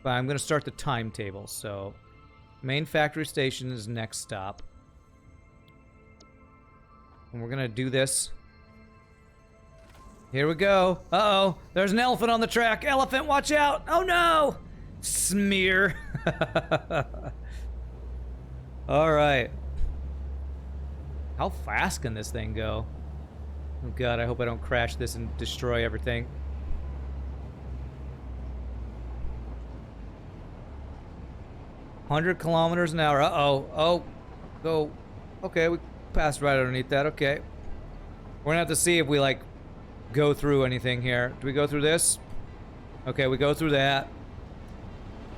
But I'm going to start the timetable. So main factory station is next stop. And we're going to do this. Here we go. Uh-oh. There's an elephant on the track. Elephant, watch out. Oh, no. Smear. All right. How fast can this thing go? Oh, God, I hope I don't crash this and destroy everything. "100 kilometers an hour. Uh-oh. Oh. Go. Okay, we passed right underneath that. Okay. We're gonna have to see if we, like, go through anything here. Do we go through this? Okay, we go through that.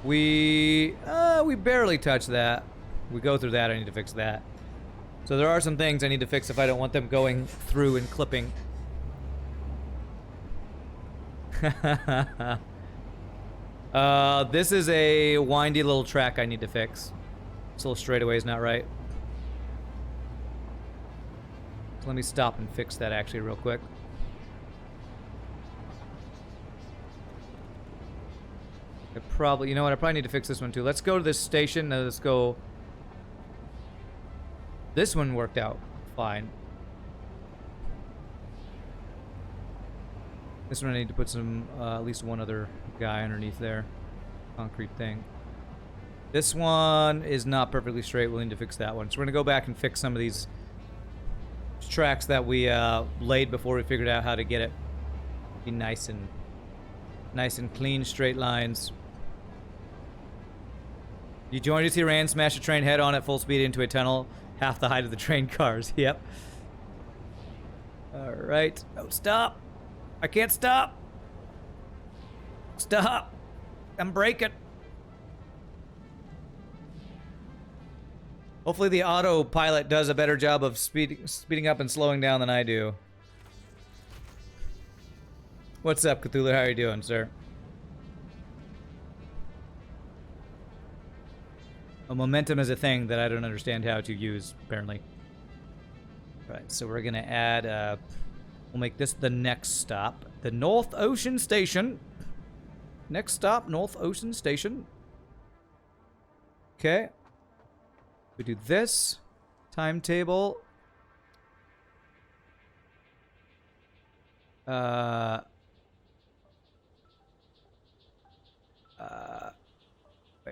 We barely touch that. We go through that. I need to fix that. So there are some things I need to fix if I don't want them going through and clipping. This is a windy little track I need to fix. This little straightaway is not right. So let me stop and fix that actually real quick. You know what, I probably need to fix this one too. Let's go to this station. Let's go. This one worked out fine. This one I need to put some, at least one other guy underneath there. Concrete thing. This one is not perfectly straight. We'll need to fix that one. So we're gonna go back and fix some of these tracks that we laid before we figured out how to get it. Be nice and clean, straight lines. You joined to see Rand smash a train head on at full speed into a tunnel, half the height of the train cars. Yep. All right. Oh, stop. I can't stop. Stop. I'm braking. Hopefully the autopilot does a better job of speeding up and slowing down than I do. What's up, Cthulhu? How are you doing, sir? Well, momentum is a thing that I don't understand how to use, apparently. Right, so we're gonna add, we'll make this the next stop. The North Ocean Station. Next stop, North Ocean Station. Okay. We do this. Timetable. Wait,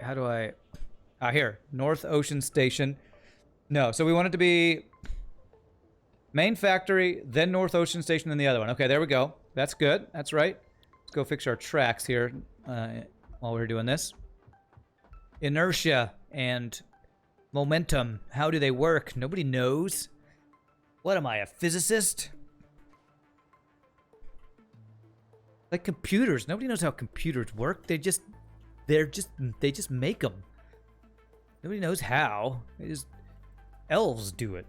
how do I... here. North Ocean Station. No, so we want it to be main factory, then North Ocean Station, then the other one. Okay, there we go. That's good. That's right. Let's go fix our tracks here while we're doing this. Inertia and momentum. How do they work? Nobody knows. What am I, a physicist? Like computers. Nobody knows how computers work. They just make them. Nobody knows how. Elves do it.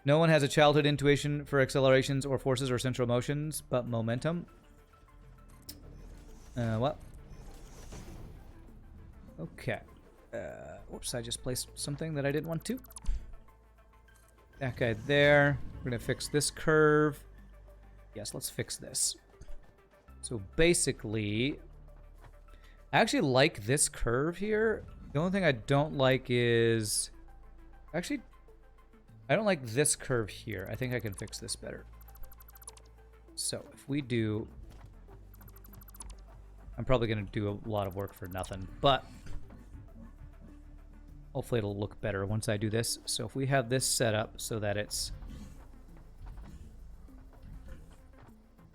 No one has a childhood intuition for accelerations or forces or central motions, but momentum. What? Okay. Whoops, I just placed something that I didn't want to. That guy there. We're gonna fix this curve. Yes, let's fix this. So basically, I actually like this curve here. The only thing I don't like is... Actually, I don't like this curve here. I think I can fix this better. So if we do... I'm probably going to do a lot of work for nothing, but hopefully it'll look better once I do this. So if we have this set up so that it's...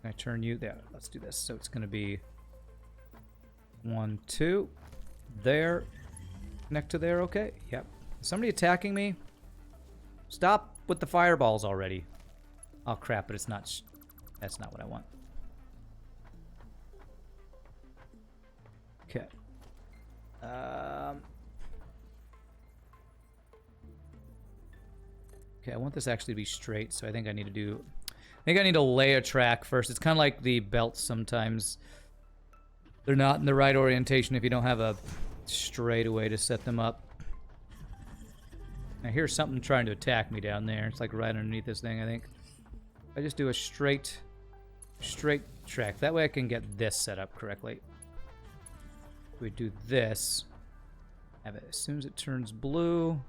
Can I turn you? There, let's do this. So it's going to be 1, 2, there, connect to there, okay? Yep. Is somebody attacking me? Stop with the fireballs already. Oh crap, but it's not, that's not what I want. Okay. Okay, I want this actually to be straight, so I think I need to do... I think I need to lay a track first. It's kind of like the belts sometimes. They're not in the right orientation if you don't have a straight way to set them up. I hear something trying to attack me down there. It's like right underneath this thing, I think. I just do a straight track. That way I can get this set up correctly. We do this. Have it as soon as it turns blue.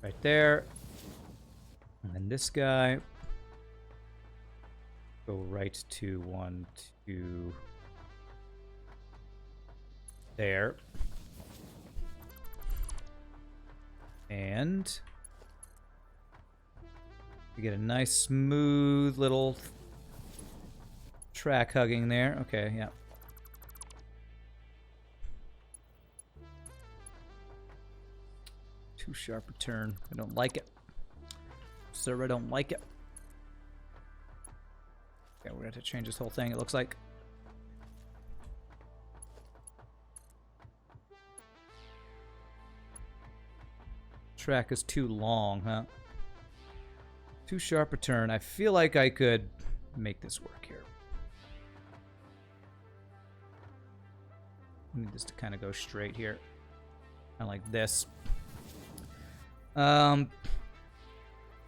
Right there. And then this guy. Go right to 1, 2. There. And we get a nice smooth little track hugging there. Okay, yeah. Too sharp a turn. I don't like it. Sir, I don't like it. Okay, we're gonna have to change this whole thing, it looks like. Track is too long, huh? Too sharp a turn. I feel like I could make this work here. I need this to kind of go straight here. Kind of like this.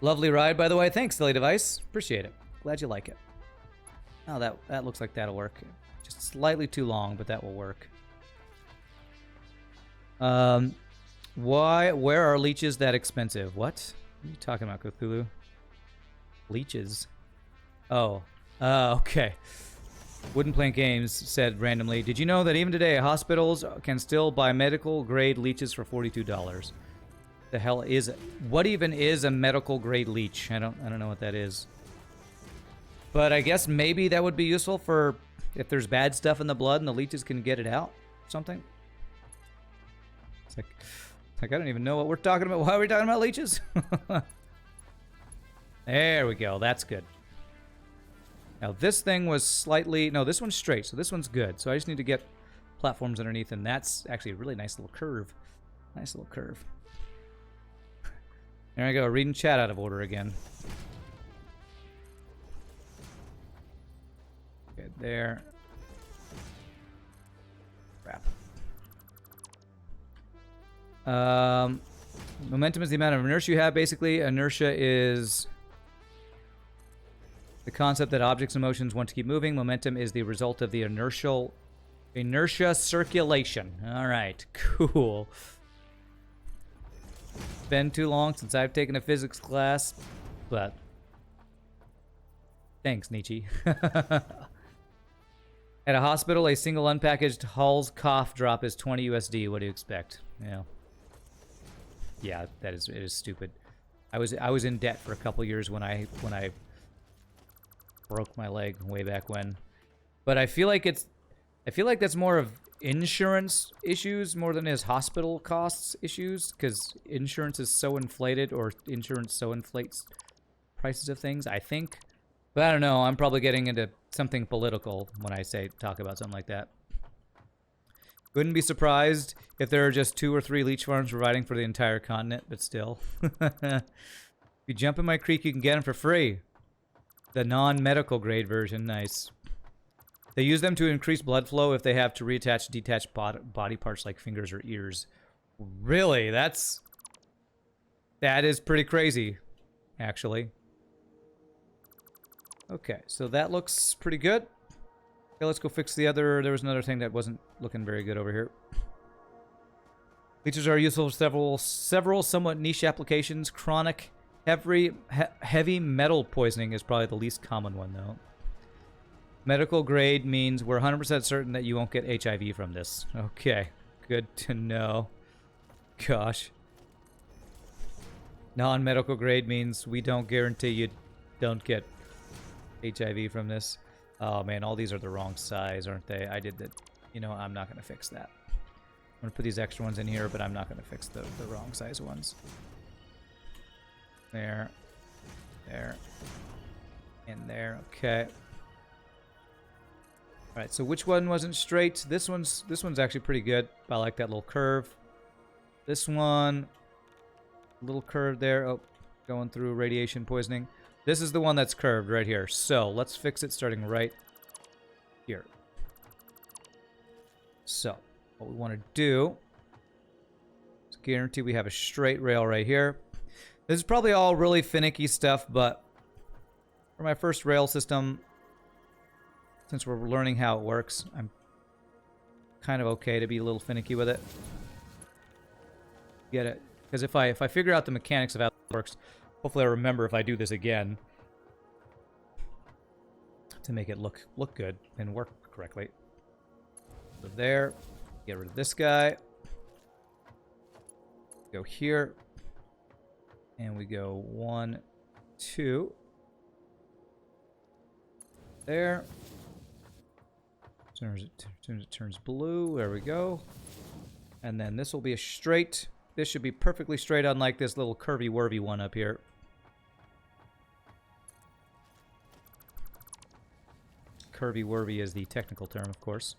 Lovely ride, by the way. Thanks, Silly Device. Appreciate it. Glad you like it. Oh, that looks like that'll work. Just slightly too long, but that will work. Where are leeches that expensive? What are you talking about, Cthulhu? Leeches? Oh. Okay. Wooden Plank Games said randomly, did you know that even today hospitals can still buy medical grade leeches for $42? The hell is it? What even is a medical grade leech? I don't know what that is. But I guess maybe that would be useful for if there's bad stuff in the blood and the leeches can get it out or something. It's like I don't even know what we're talking about. Why are we talking about leeches? There we go. That's good. Now this thing was slightly... No, this one's straight, so this one's good. So I just need to get platforms underneath, and that's actually a really nice little curve. Nice little curve. There I go, reading chat out of order again. Okay, there. Crap. Momentum is the amount of inertia you have, basically. Inertia is the concept that objects and motions want to keep moving. Momentum is the result of the inertia circulation. All right, cool. Been too long since I've taken a physics class, but thanks, Nietzsche. At a hospital, a single unpackaged Hall's cough drop is 20 USD. What do you expect? Yeah, it is stupid. I was in debt for a couple years when I broke my leg way back when. But I feel like that's more of insurance issues more than it is hospital costs issues, because insurance is so inflated, or insurance so inflates prices of things, I think. But I don't know, I'm probably getting into something political when I talk about something like that. Wouldn't be surprised if there are just 2 or 3 leech farms providing for the entire continent, but still. If you jump in my creek, you can get them for free. The non-medical grade version, nice. They use them to increase blood flow if they have to reattach detached body parts like fingers or ears. Really? That is pretty crazy, actually. Okay, so that looks pretty good. Okay, let's go fix the other... There was another thing that wasn't looking very good over here. Leeches are useful for several somewhat niche applications. Chronic heavy metal poisoning is probably the least common one, though. Medical grade means we're 100% certain that you won't get HIV from this. Okay, good to know. Gosh. Non-medical grade means we don't guarantee you don't get HIV from this. Oh man, all these are the wrong size, aren't they? I did that. You know, I'm not going to fix that. I'm going to put these extra ones in here, but I'm not going to fix the wrong size ones. There. There. And there. Okay. All right, so which one wasn't straight? This one's actually pretty good. I like that little curve. This one, little curve there. Oh, going through radiation poisoning. This is the one that's curved right here. So let's fix it starting right here. So what we want to do is guarantee we have a straight rail right here. This is probably all really finicky stuff, but for my first rail system, since we're learning how it works, I'm kind of okay to be a little finicky with it. Get it? Because if I figure out the mechanics of how it works, hopefully I remember if I do this again to make it look good and work correctly. So there, get rid of this guy. Go here, and we go 1, 2. There. As soon as it turns blue, there we go. And then this will be a straight. This should be perfectly straight, unlike this little curvy-wurvy one up here. Curvy-wurvy is the technical term, of course.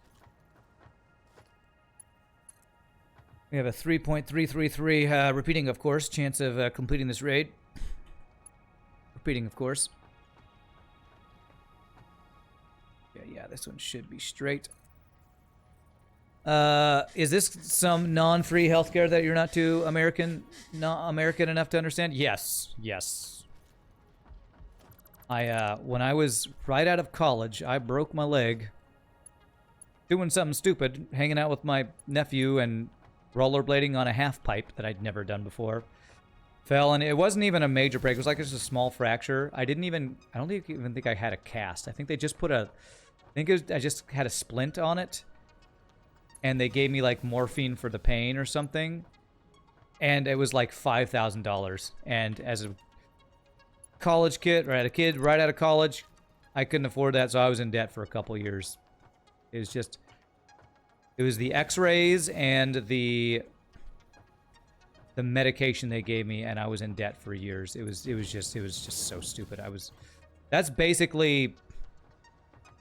We have a 3.333 repeating, of course, chance of completing this raid. Repeating, of course. Yeah, this one should be straight. Is this some non-free healthcare that you're not too American enough to understand? Yes. When I was right out of college, I broke my leg doing something stupid, hanging out with my nephew and rollerblading on a half pipe that I'd never done before. Fell, and it wasn't even a major break. It was like just a small fracture. I don't even think I had a cast. I think they just put I just had a splint on it. And they gave me like morphine for the pain or something. And it was like $5,000. And as a college kid, right out of college, I couldn't afford that, so I was in debt for a couple years. It was the x-rays and the medication they gave me, and I was in debt for years. It was just so stupid.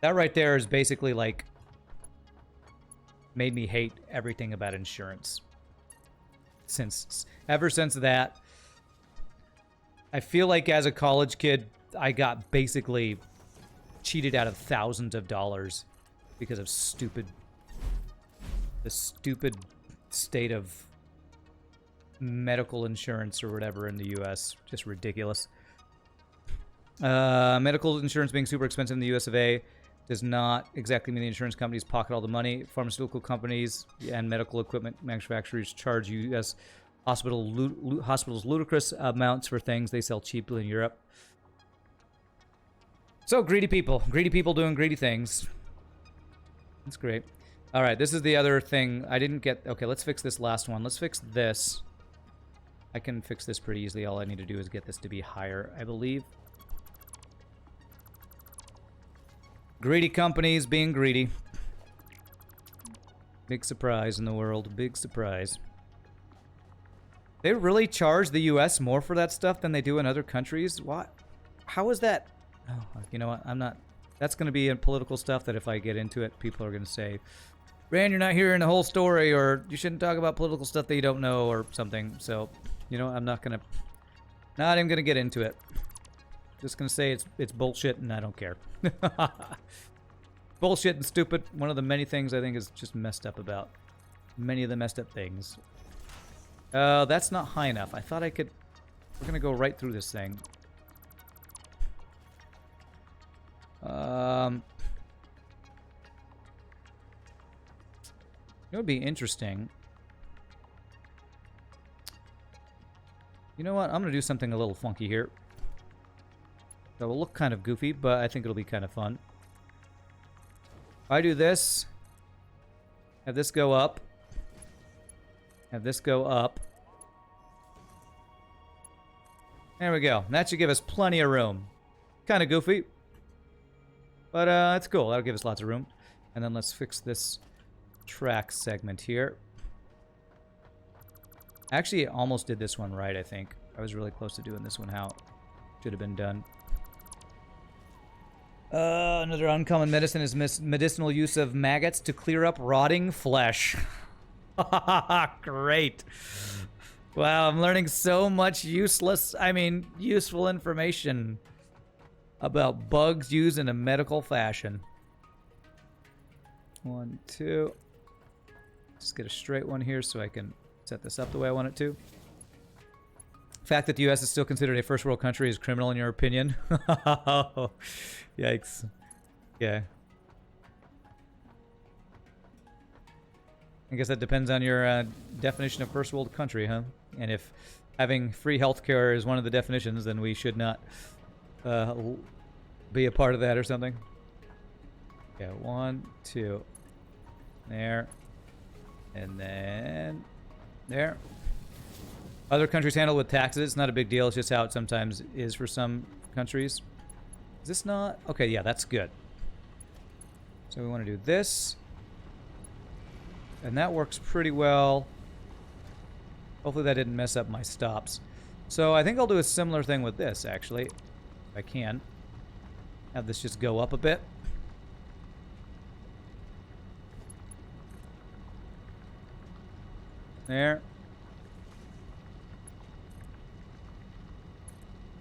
That right there is basically like made me hate everything about insurance. Ever since that, I feel like as a college kid, I got basically cheated out of thousands of dollars because of the stupid state of medical insurance or whatever in the U.S. Just ridiculous. Medical insurance being super expensive in the U.S. of A. does not exactly mean the insurance companies pocket all the money. Pharmaceutical companies and medical equipment manufacturers charge U.S. hospitals ludicrous amounts for things they sell cheaply in Europe. So, greedy people doing greedy things. That's great. All right, this is the other thing I didn't get. Okay, let's fix this last one. Let's fix this. I can fix this pretty easily. All I need to do is get this to be higher, I believe. Greedy companies being greedy. Big surprise in the world. Big surprise. They really charge the U.S. more for that stuff than they do in other countries? What? How is that? Oh, you know what? I'm not... That's going to be in political stuff that if I get into it, people are going to say, Rand, you're not hearing the whole story, or you shouldn't talk about political stuff that you don't know, or something. So, you know, I'm not going to... Not even going to get into it. Just going to say it's bullshit, and I don't care. Bullshit and stupid. One of the many things I think is just messed up about. Many of the messed up things. That's not high enough. I thought I could... We're going to go right through this thing. It would be interesting. You know what? I'm going to do something a little funky here. That will look kind of goofy, but I think it'll be kind of fun. If I do this, have this go up, have this go up. There we go. That should give us plenty of room. Kind of goofy, but it's cool. That'll give us lots of room. And then let's fix this track segment here. Actually, I almost did this one right, I think. I was really close to doing this one how it should have been done. Another uncommon medicine is medicinal use of maggots to clear up rotting flesh. Great. Wow, I'm learning so much useful information about bugs used in a medical fashion. 1, 2. Just get a straight one here so I can set this up the way I want it to. The fact that the U.S. is still considered a first world country is criminal in your opinion? Yikes. Yeah. I guess that depends on your definition of first world country, huh? And if having free healthcare is one of the definitions, then we should not be a part of that or something. Yeah, 1, 2. There. And then there. Other countries handle with taxes. It's not a big deal. It's just how it sometimes is for some countries. Is this not? Okay, yeah, that's good. So we want to do this. And that works pretty well. Hopefully that didn't mess up my stops. So I think I'll do a similar thing with this, actually. If I can. Have this just go up a bit. There.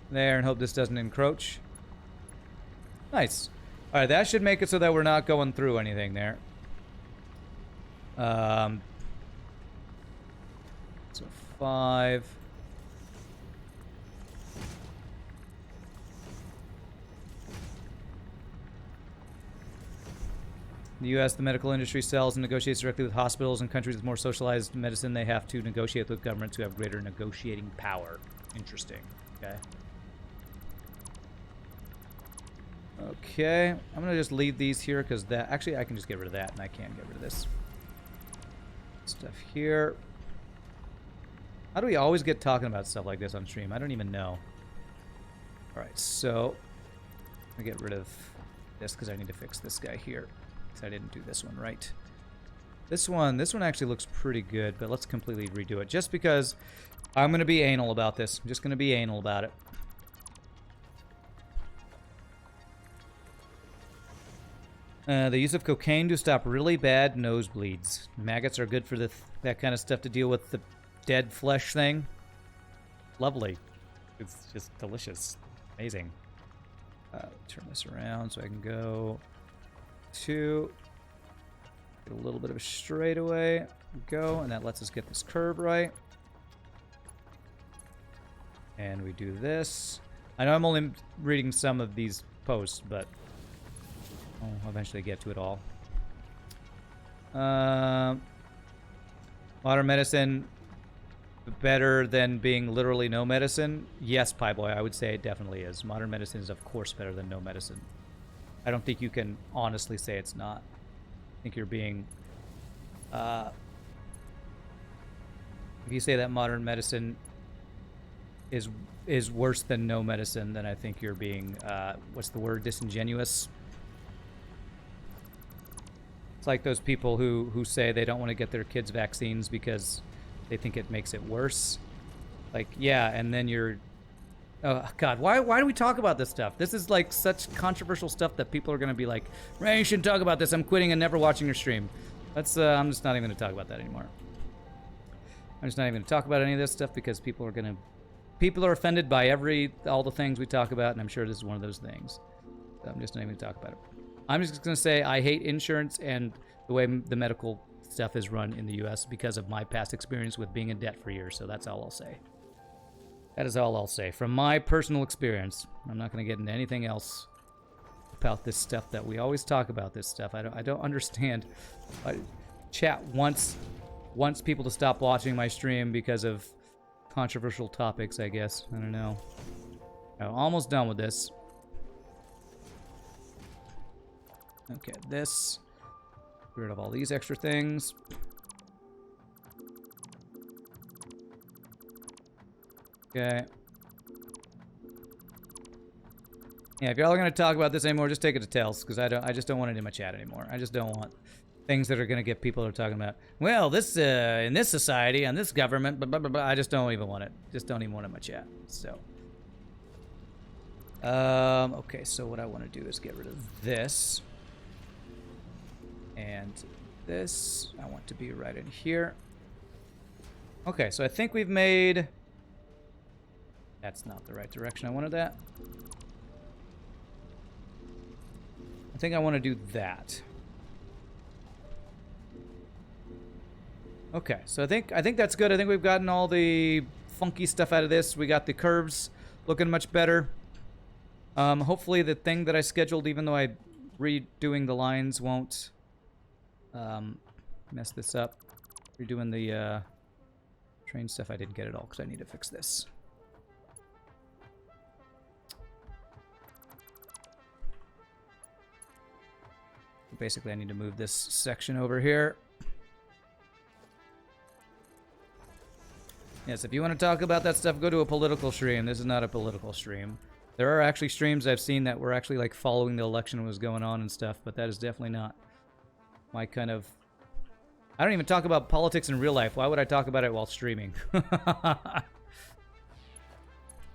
There, and hope this doesn't encroach. Nice. Alright, that should make it so that we're not going through anything there. So 5. In the U.S., the medical industry sells and negotiates directly with hospitals. In countries with more socialized medicine, they have to negotiate with governments who have greater negotiating power. Interesting. Okay. Okay. I'm going to just leave these here because that... Actually, I can just get rid of that, and I can get rid of this stuff here. How do we always get talking about stuff like this on stream? I don't even know. Alright, so... I'm going to get rid of this because I need to fix this guy here. I didn't do this one right. This one actually looks pretty good, but let's completely redo it. Just because I'm going to be anal about this. I'm just going to be anal about it. The use of cocaine to stop really bad nosebleeds. Maggots are good for that kind of stuff to deal with the dead flesh thing. Lovely. It's just delicious. Amazing. Turn this around so I can go... 2. Get a little bit of a straightaway. Go, and that lets us get this curve right. And we do this. I know I'm only reading some of these posts, but I'll eventually get to it all. Modern medicine better than being literally no medicine? Yes, Pieboy, I would say it definitely is. Modern medicine is, of course, better than no medicine. I don't think you can honestly say it's not. I think you're being... if you say that modern medicine is worse than no medicine, then I think you're being, what's the word, disingenuous? It's like those people who say they don't want to get their kids vaccines because they think it makes it worse. Like, yeah, and then you're... Oh, God, why do we talk about this stuff? This is, like, such controversial stuff that people are going to be like, Ray, you shouldn't talk about this. I'm quitting and never watching your stream. That's, I'm just not even going to talk about that anymore. I'm just not even going to talk about any of this stuff because people are offended by all the things we talk about, and I'm sure this is one of those things. So I'm just not even going to talk about it. I'm just going to say I hate insurance and the way the medical stuff is run in the U.S. because of my past experience with being in debt for years, so that's all I'll say. That is all I'll say. From my personal experience, I'm not going to get into anything else about this stuff that we always talk about this stuff. I don't understand. Chat wants people to stop watching my stream because of controversial topics, I guess. I don't know. I'm almost done with this. Okay, this. Get rid of all these extra things. Okay. Yeah, if y'all are gonna talk about this anymore, just take it to Tails, because I just don't want it in my chat anymore. I just don't want things that are gonna get people are talking about. Well, this in this society and this government, blah, blah, blah, blah. I just don't even want it. Just don't even want it in my chat. So Okay, so what I want to do is get rid of this. And this, I want to be right in here. Okay, so I think we've made... That's not the right direction I wanted that. I think I want to do that. Okay, so I think that's good. I think we've gotten all the funky stuff out of this. We got the curves looking much better. Hopefully the thing that I scheduled, even though I redoing the lines won't mess this up. Redoing the train stuff, I didn't get it all because I need to fix this. Basically, I need to move this section over here. Yes, if you want to talk about that stuff, go to a political stream. This is not a political stream. There are actually streams I've seen that were actually like following the election what was going on and stuff, but that is definitely not my kind of... I don't even talk about politics in real life. Why would I talk about it while streaming?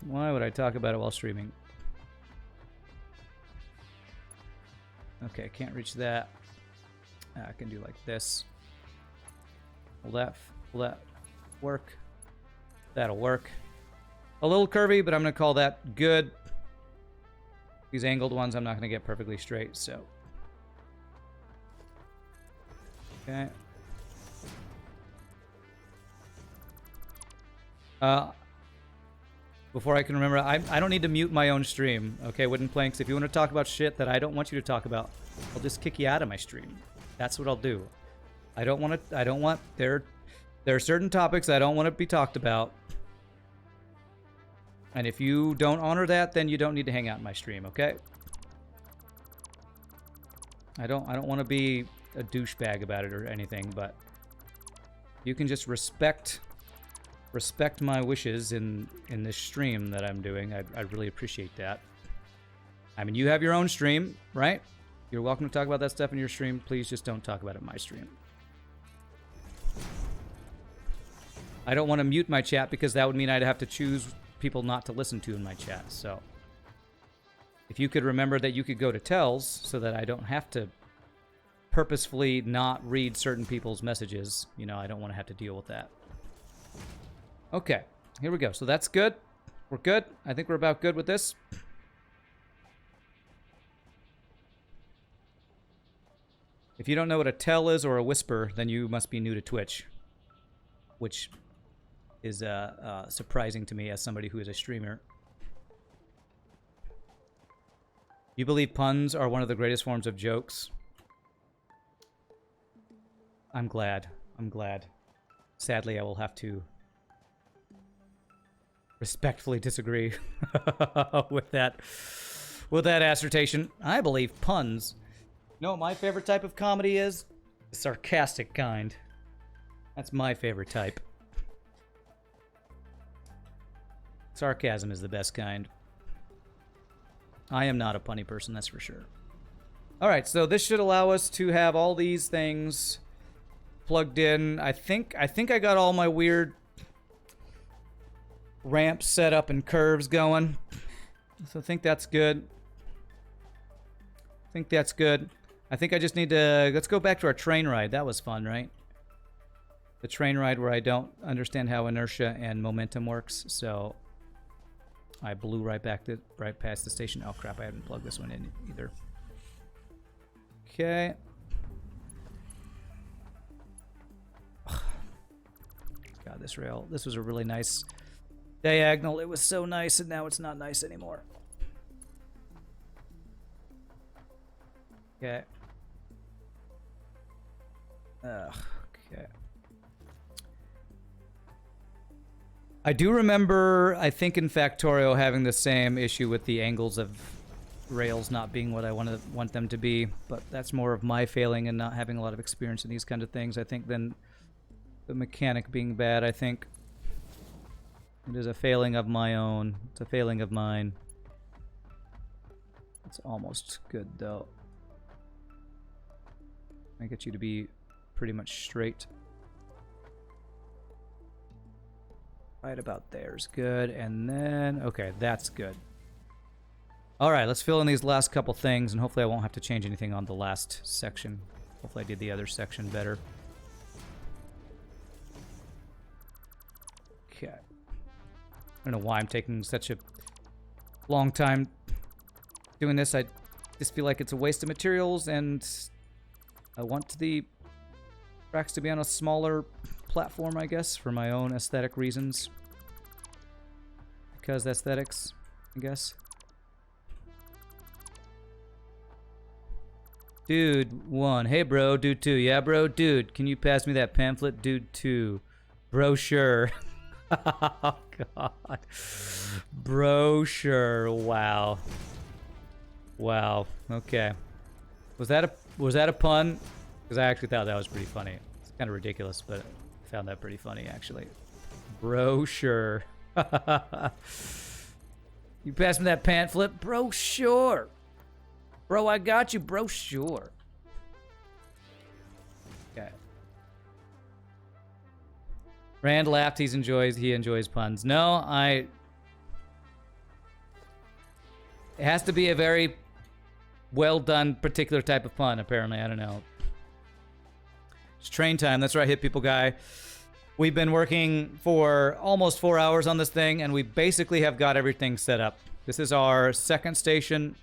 Why would I talk about it while streaming? Okay, can't reach that. I can do like this. Will that work? That'll work. A little curvy, but I'm going to call that good. These angled ones I'm not going to get perfectly straight, so. Okay. Before I can remember, I don't need to mute my own stream. Okay, Wooden Planks, if you want to talk about shit that I don't want you to talk about, I'll just kick you out of my stream. That's what I'll do. There are certain topics I don't want to be talked about. And if you don't honor that, then you don't need to hang out in my stream, okay? I don't want to be a douchebag about it or anything, but you can just respect my wishes in this stream that I'm doing. I'd really appreciate that. I mean, you have your own stream, right? You're welcome to talk about that stuff in your stream. Please just don't talk about it in my stream. I don't want to mute my chat because that would mean I'd have to choose people not to listen to in my chat. So if you could remember that you could go to tells so that I don't have to purposefully not read certain people's messages, you know, I don't want to have to deal with that. Okay, here we go. So that's good. We're good. I think we're about good with this. If you don't know what a tell is or a whisper, then you must be new to Twitch, which is surprising to me as somebody who is a streamer. You believe puns are one of the greatest forms of jokes? I'm glad. I'm glad. Sadly, I will have to respectfully disagree with that assertion. I believe puns. You know what my favorite type of comedy is? The sarcastic kind. That's my favorite type. Sarcasm is the best kind. I am not a punny person, that's for sure. Alright, so this should allow us to have all these things plugged in. I think I got all my weird ramps set up and curves going. So I think that's good. I think I just need to... Let's go back to our train ride. That was fun, right? The train ride where I don't understand how inertia and momentum works, so I blew right past the station. Oh crap, I haven't plugged this one in either. Okay. God, this rail. This was a really nice diagonal. It was so nice, and now it's not nice anymore. Okay. Okay. I do remember, I think in Factorio, having the same issue with the angles of rails not being what I want them to be, but that's more of my failing and not having a lot of experience in these kind of things, I think, than the mechanic being bad. I think it is a failing of my own. It's a failing of mine. It's almost good, though. I get you to be pretty much straight. Right about there is good, and then... Okay, that's good. All right, let's fill in these last couple things, and hopefully I won't have to change anything on the last section. Hopefully I did the other section better. Okay. I don't know why I'm taking such a long time doing this. I just feel like it's a waste of materials, and I want the tracks to be on a smaller platform, I guess, for my own aesthetic reasons. Because aesthetics, I guess. Dude 1. Hey, bro. Dude 2. Yeah, bro. Dude, can you pass me that pamphlet? Dude 2. Brochure. Oh, God. Brochure. Wow. Wow. Okay. Was that a pun? Because I actually thought that was pretty funny. It's kind of ridiculous, but I found that pretty funny, actually. Brochure. You pass me that pamphlet? Brochure. Bro, I got you, bro. Sure. Okay. Rand laughed. He enjoys puns. No, it has to be a very well done particular type of pun, apparently. I don't know. It's train time. That's right, Hit People Guy. We've been working for almost 4 hours on this thing, and we basically have got everything set up. This is our second station.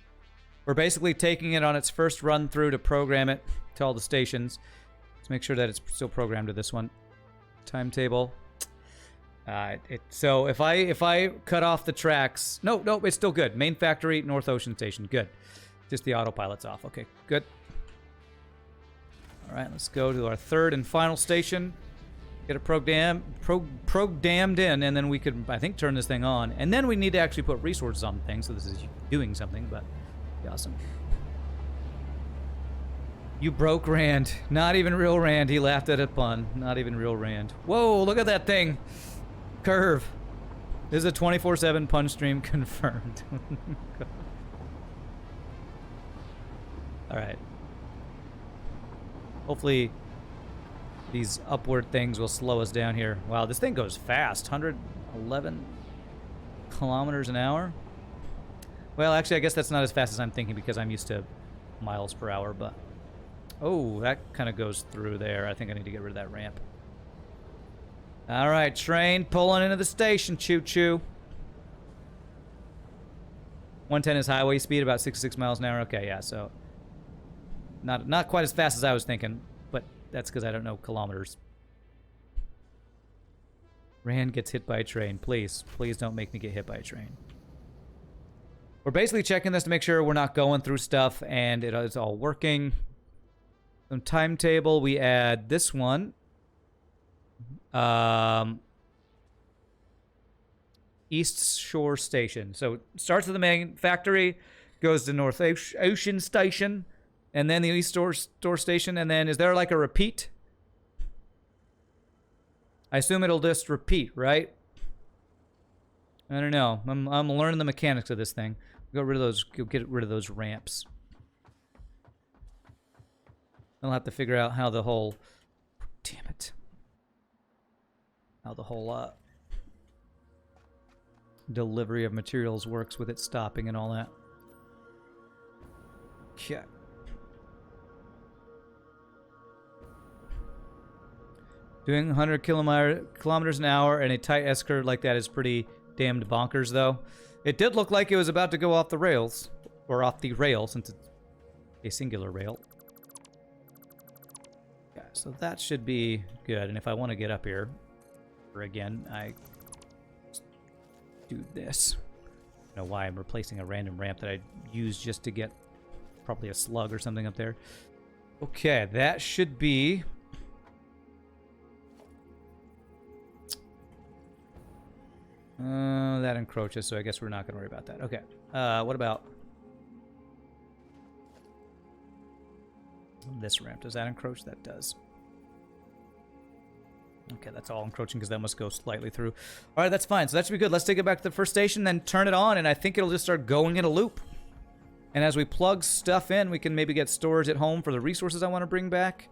We're basically taking it on its first run through to program it to all the stations. Let's make sure that it's still programmed to this one. Timetable. So if I cut off the tracks, no, it's still good. Main factory, North Ocean Station, good. Just the autopilot's off. Okay, good. All right, let's go to our third and final station. Get it programmed in, and then we could, I think, turn this thing on. And then we need to actually put resources on the thing, so this is doing something, but awesome. You broke Rand. Not even real Rand. He laughed at a pun. Not even real Rand. Whoa, look at that thing. Curve. This is a 24/7 pun stream confirmed. All right. Hopefully these upward things will slow us down here. Wow, this thing goes fast. 111 kilometers an hour. Well, actually, I guess that's not as fast as I'm thinking because I'm used to miles per hour, but... Oh, that kind of goes through there. I think I need to get rid of that ramp. All right, train pulling into the station. Choo-choo. 110 is highway speed, about 66 miles an hour. Okay, yeah, so... Not quite as fast as I was thinking, but that's because I don't know kilometers. Rand gets hit by a train. Please don't make me get hit by a train. We're basically checking this to make sure we're not going through stuff and it's all working. Some timetable, we add this one. East Shore Station. So it starts at the main factory, goes to North Ocean Station, and then the East Shore Station, and then is there like a repeat? I assume it'll just repeat, right? I don't know. I'm learning the mechanics of this thing. Get rid of those ramps. I'll have to figure out how the whole... Damn it. How the whole delivery of materials works with it stopping and all that. Okay. Doing 100 kilometers an hour and a tight S-curve like that is pretty damned bonkers, though. It did look like it was about to go off the rails. Or off the rail, since it's a singular rail. Yeah, so that should be good. And if I want to get up here, again, I do this. I don't know why I'm replacing a random ramp that I used just to get probably a slug or something up there. Okay, that should be... that encroaches, so I guess we're not going to worry about that. Okay. What about this ramp? Does that encroach? That does. Okay, that's all encroaching because that must go slightly through. All right, that's fine. So that should be good. Let's take it back to the first station, then turn it on, and I think it'll just start going in a loop. And as we plug stuff in, we can maybe get storage at home for the resources I want to bring back,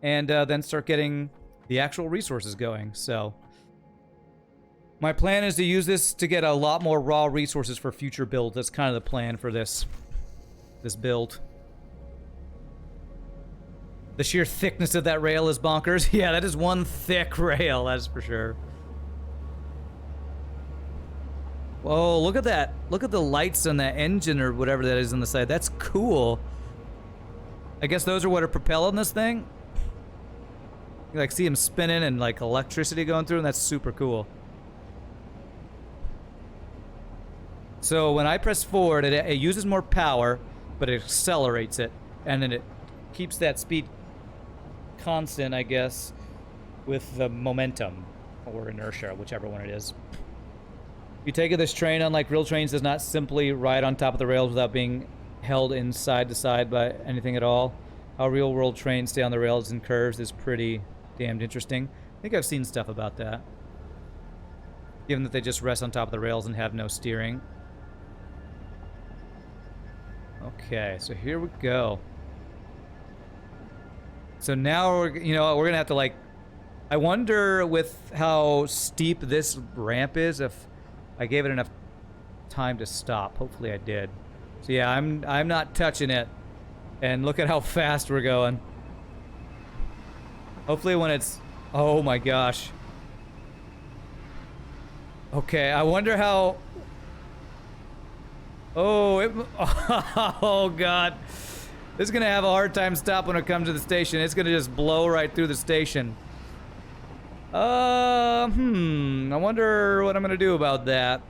and then start getting the actual resources going. So... My plan is to use this to get a lot more raw resources for future builds. That's kind of the plan for this build. The sheer thickness of that rail is bonkers. Yeah, that is one thick rail, that's for sure. Whoa, look at that. Look at the lights on that engine or whatever that is on the side. That's cool. I guess those are what are propelling this thing. You like see them spinning and like electricity going through, and that's super cool. So when I press forward, it uses more power, but it accelerates it, and then it keeps that speed constant, I guess, with the momentum or inertia, whichever one it is. You take it, this train, unlike real trains, does not simply ride on top of the rails without being held in side to side by anything at all. How real-world trains stay on the rails and curves is pretty damned interesting. I think I've seen stuff about that. Given that they just rest on top of the rails and have no steering. Okay, so here we go. So now we're gonna have to like, I wonder with how steep this ramp is if I gave it enough time to stop. Hopefully I did. So yeah, I'm not touching it. And look at how fast we're going. Hopefully when it's, oh my gosh. Okay, I wonder how. Oh God. This is gonna have a hard time stopping when it comes to the station. It's gonna just blow right through the station. I wonder what I'm gonna do about that.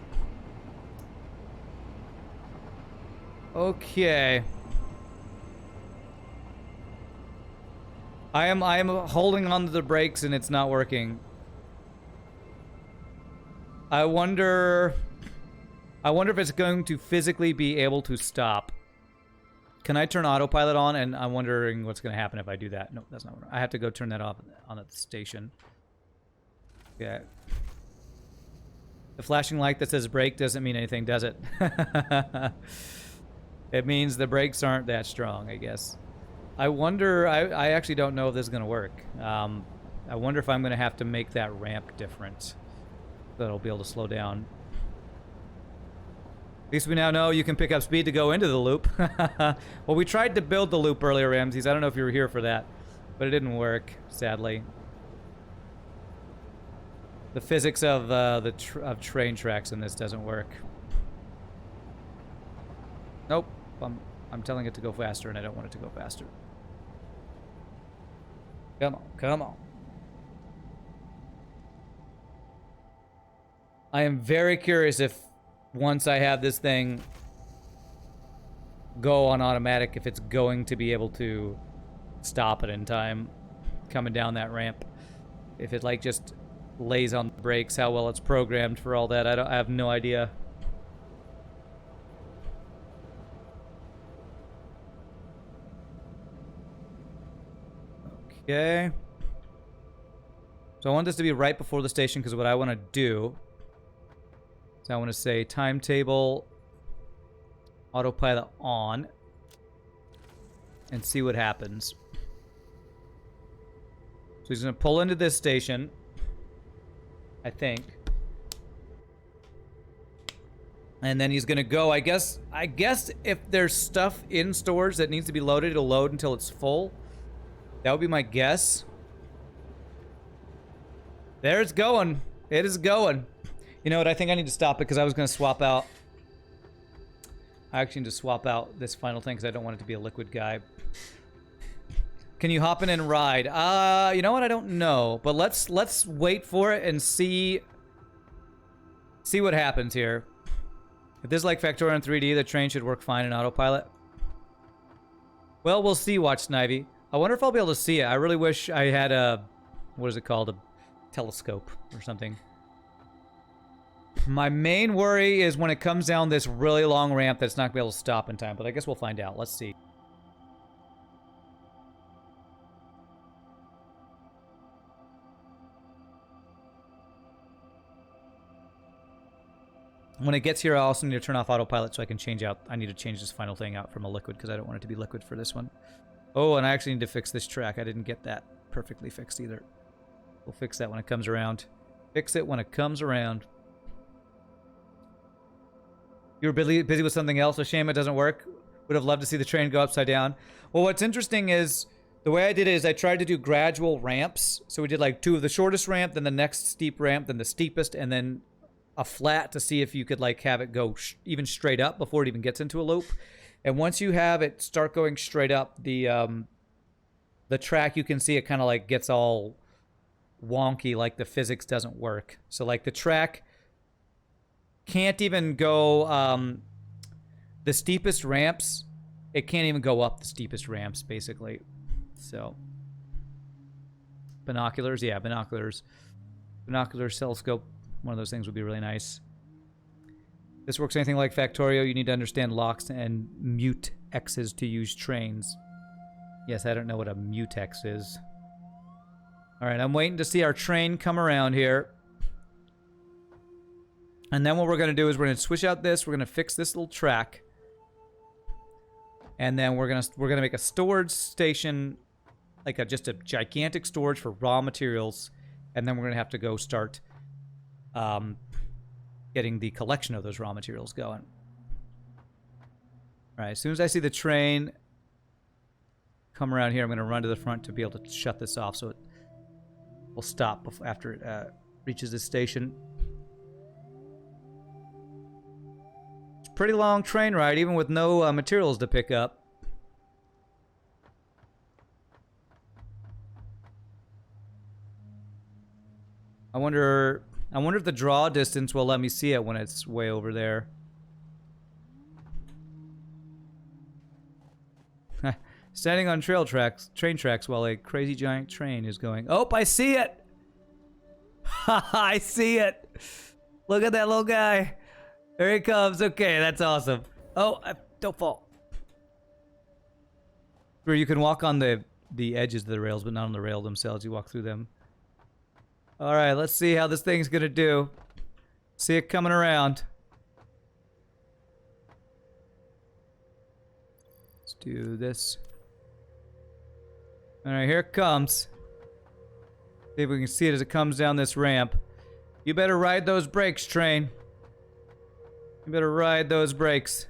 Okay. I am holding on to the brakes and it's not working. I wonder if it's going to physically be able to stop. Can I turn autopilot on? And I'm wondering what's going to happen if I do that. No, that's not what I have to go turn that off on at the station. Okay. The flashing light that says brake doesn't mean anything, does it? It means the brakes aren't that strong, I guess. I wonder, I actually don't know if this is going to work. I wonder if I'm going to have to make that ramp different so that it'll be able to slow down. At least we now know you can pick up speed to go into the loop. Well, we tried to build the loop earlier, Ramses. I don't know if you were here for that, but it didn't work, sadly. The physics of train tracks in this doesn't work. Nope. I'm telling it to go faster, and I don't want it to go faster. Come on, come on. I am very curious if once I have this thing go on automatic, if it's going to be able to stop it in time coming down that ramp. If it like just lays on the brakes, how well it's programmed for all that, I have no idea. Okay. So I want this to be right before the station because what I want to do is I want to say timetable autopilot on and see what happens. So he's going to pull into this station, I think. And then he's going to go, I guess if there's stuff in stores that needs to be loaded, it'll load until it's full. That would be my guess. There it's going. It is going. You know what? I think I need to stop it because I was going to swap out. I actually need to swap out this final thing because I don't want it to be a liquid guy. Can you hop in and ride? You know what? I don't know. But let's wait for it and see what happens here. If this is like Factorio in 3D, the train should work fine in autopilot. Well, we'll see, Watch Snivy. I wonder if I'll be able to see it. I really wish I had a, what is it called? A telescope or something. My main worry is when it comes down this really long ramp that's not going to be able to stop in time, but I guess we'll find out. Let's see. When it gets here, I also need to turn off autopilot so I can change out. I need to change this final thing out from a liquid because I don't want it to be liquid for this one. Oh, and I actually need to fix this track. I didn't get that perfectly fixed either. We'll fix that when it comes around. Fix it when it comes around. You were busy with something else. A shame it doesn't work. Would have loved to see the train go upside down. Well, what's interesting is the way I did it is I tried to do gradual ramps. So we did like 2 of the shortest ramp, then the next steep ramp, then the steepest, and then a flat to see if you could like have it go even straight up before it even gets into a loop. And once you have it start going straight up, the track, you can see it kind of like gets all wonky, like the physics doesn't work. So like the track can't even go the steepest ramps. It can't even go up the steepest ramps, basically. So binoculars, yeah, binoculars. Binocular telescope, one of those things would be really nice. This works anything like Factorio. You need to understand locks and mute X's to use trains. Yes, I don't know what a mutex is. All right, I'm waiting to see our train come around here. And then what we're going to do is we're going to switch out this. We're going to fix this little track. And then we're going to make a storage station, like just a gigantic storage for raw materials. And then we're going to have to go start getting the collection of those raw materials going. All right, as soon as I see the train come around here, I'm going to run to the front to be able to shut this off so it will stop after it reaches this station. It's a pretty long train ride, even with no materials to pick up. I wonder if the draw distance will let me see it when it's way over there. Standing on train tracks while a crazy giant train is going. Oh, I see it! I see it! Look at that little guy. There he comes. Okay, that's awesome. Oh, don't fall. Where you can walk on the edges of the rails, but not on the rail themselves. You walk through them. All right, let's see how this thing's gonna do. See it coming around. Let's do this. All right, here it comes. See if we can see it as it comes down this ramp. You better ride those brakes, train. You better ride those brakes.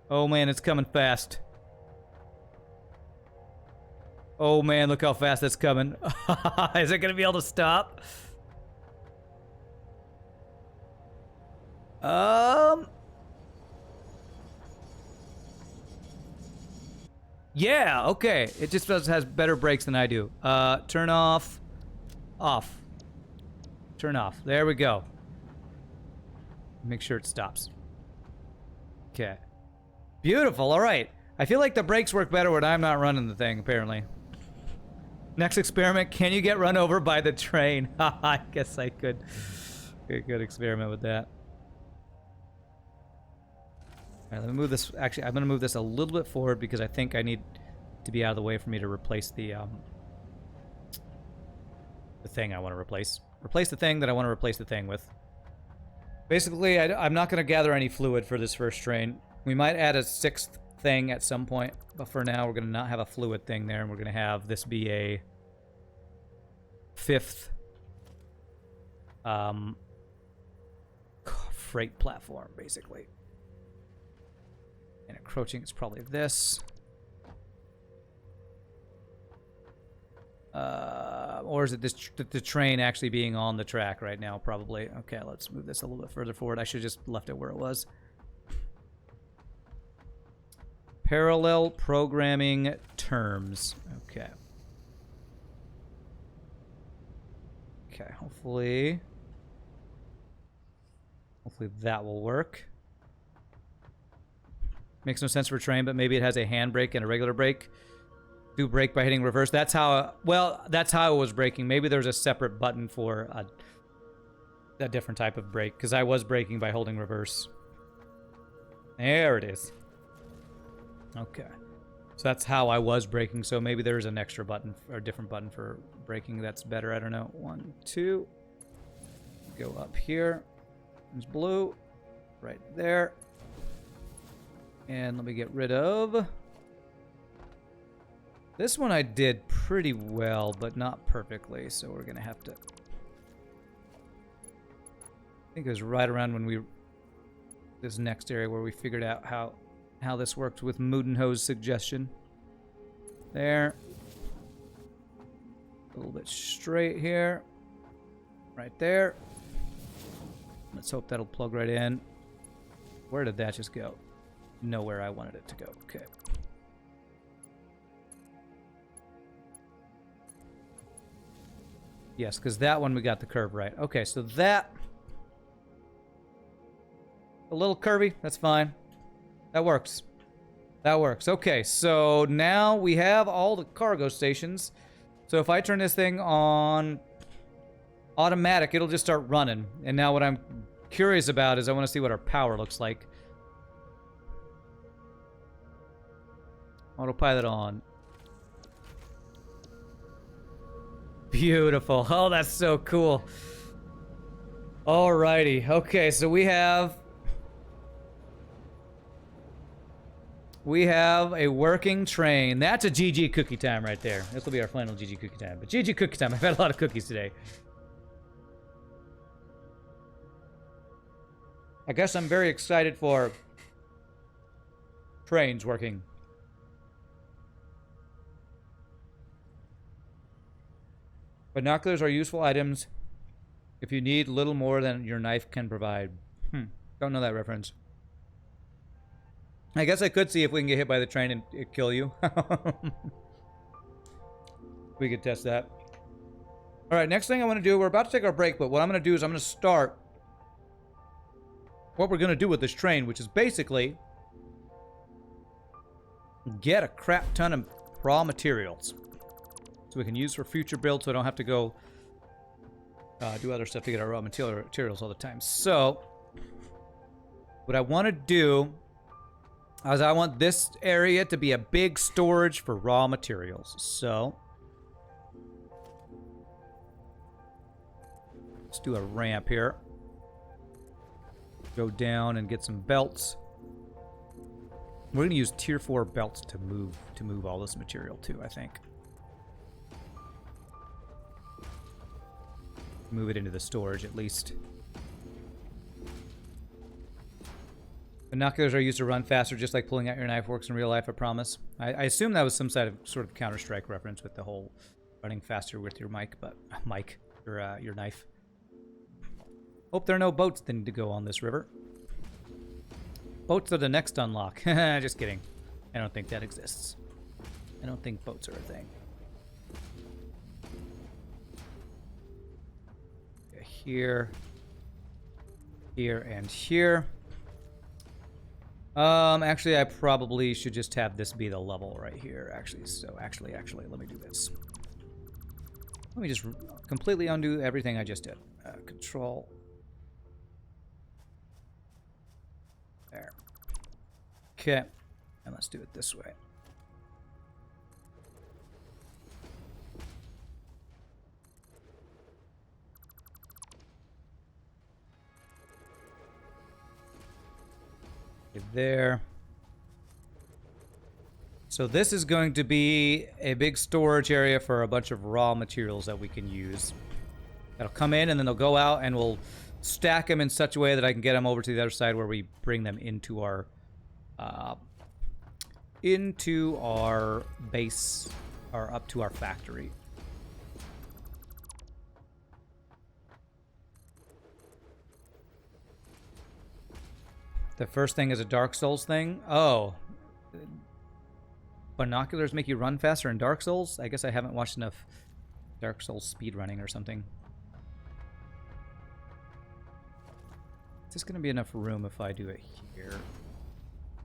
Oh man, it's coming fast. Oh man, look how fast that's coming. Is it gonna be able to stop? Yeah, okay. It just has better brakes than I do. Turn off. Off. Turn off. There we go. Make sure it stops. Okay. Beautiful, alright. I feel like the brakes work better when I'm not running the thing, apparently. Next experiment, can you get run over by the train? I guess I could. A good experiment with that. Alright, let me move this. Actually, I'm going to move this a little bit forward because I think I need to be out of the way for me to replace the thing I want to replace. Replace the thing that I want to replace the thing with. Basically, I'm not going to gather any fluid for this first train. We might add a 6th thing at some point, but for now we're going to not have a fluid thing there, and we're going to have this be a 5th freight platform, basically. And encroaching is probably this. Or is it this the train actually being on the track right now? Probably. Okay, let's move this a little bit further forward. I should have just left it where it was. Parallel programming terms. Okay. Okay, hopefully that will work. Makes no sense for a train, but maybe it has a handbrake and a regular brake. Do brake by hitting reverse. That's how, well, that's how it was braking. Maybe there's a separate button for a different type of brake, because I was braking by holding reverse. There it is. Okay. So that's how I was braking, so maybe there's an extra button, or a different button for braking that's better. I don't know. 1, 2. Go up here. There's blue. Right there. And let me get rid of... This one I did pretty well, but not perfectly, so we're going to have to... I think it was right around when we this next area where we figured out how this worked with Moodenho's suggestion. There. A little bit straight here. Right there. Let's hope that'll plug right in. Where did that just go? Nowhere I wanted it to go. Okay. Yes, because that one we got the curve right. Okay, so that... a little curvy, that's fine. That works. That works. Okay, so now we have all the cargo stations. So if I turn this thing on automatic, it'll just start running. And now what I'm curious about is I want to see what our power looks like. Autopilot on. Beautiful. Oh, that's so cool. Alrighty. Okay, so we have a working train. That's a GG cookie time right there. This will be our final GG cookie time. But GG cookie time. I've had a lot of cookies today. I guess I'm very excited for trains working. Binoculars are useful items if you need little more than your knife can provide. Don't know that reference. I guess I could see if we can get hit by the train and it kill you. We could test that. All right, next thing I want to do, we're about to take our break, but what I'm going to do is I'm going to start what we're going to do with this train, which is basically get a crap ton of raw materials so we can use for future builds so I don't have to go do other stuff to get our raw materials all the time. So what I want to do is I want this area to be a big storage for raw materials. So let's do a ramp here. Go down and get some belts. We're going to use tier 4 belts to move all this material too, I think. Move it into the storage at least. Binoculars are used to run faster, just like pulling out your knife works in real life, I promise. I assume that was some sort of Counter-Strike reference with the whole running faster with your mic, but your knife. Hope there are no boats that need to go on this river. Boats are the next unlock. Just kidding. I don't think that exists. I don't think boats are a thing. Here, here, and here. Actually, I probably should just have this be the level right here, actually. So, actually, let me do this. Let me just completely undo everything I just did. Control. There. Okay. And let's do it this way. There. So this is going to be a big storage area for a bunch of raw materials that we can use. That'll come in and then they'll go out and we'll stack them in such a way that I can get them over to the other side where we bring them into our base or up to our factory. The first thing is a Dark Souls thing. Oh. Binoculars make you run faster in Dark Souls? I guess I haven't watched enough Dark Souls speedrunning or something. Is this going to be enough room if I do it here?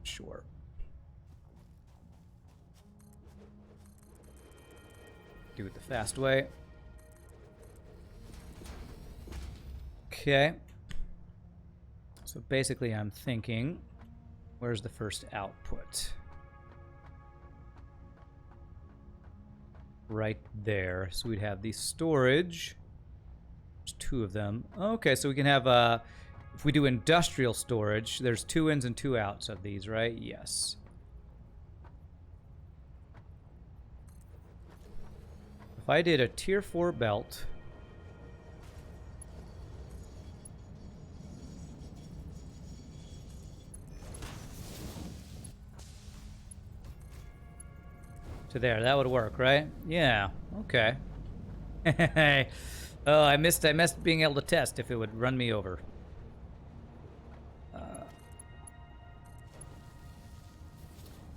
Sure. Do it the fast way. Okay. So basically I'm thinking, where's the first output? Right there. So we'd have the storage. There's two of them. Okay, so we can have, if we do industrial storage, there's 2 ins and 2 outs of these, right? Yes. If I did a tier 4 belt, to there. That would work, right? Yeah. Okay. Oh, I missed being able to test if it would run me over.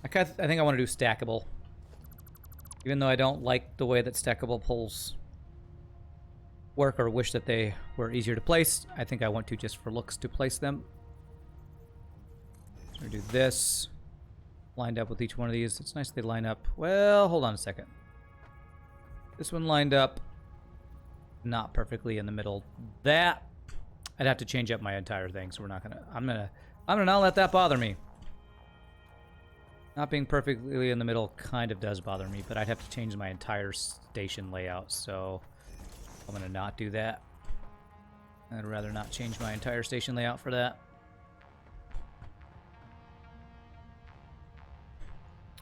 I think I want to do stackable. Even though I don't like the way that stackable poles work or wish that they were easier to place, I think I want to, just for looks, to place them. So we do this. Lined up with each one of these. It's nice they line up. Well, hold on a second. This one lined up not perfectly in the middle. That I'd have to change up my entire thing, so we're not gonna I'm gonna not let that bother me. Not being perfectly in the middle kind of does bother me, but I'd have to change my entire station layout, so I'm gonna not do that. I'd rather not change my entire station layout for that.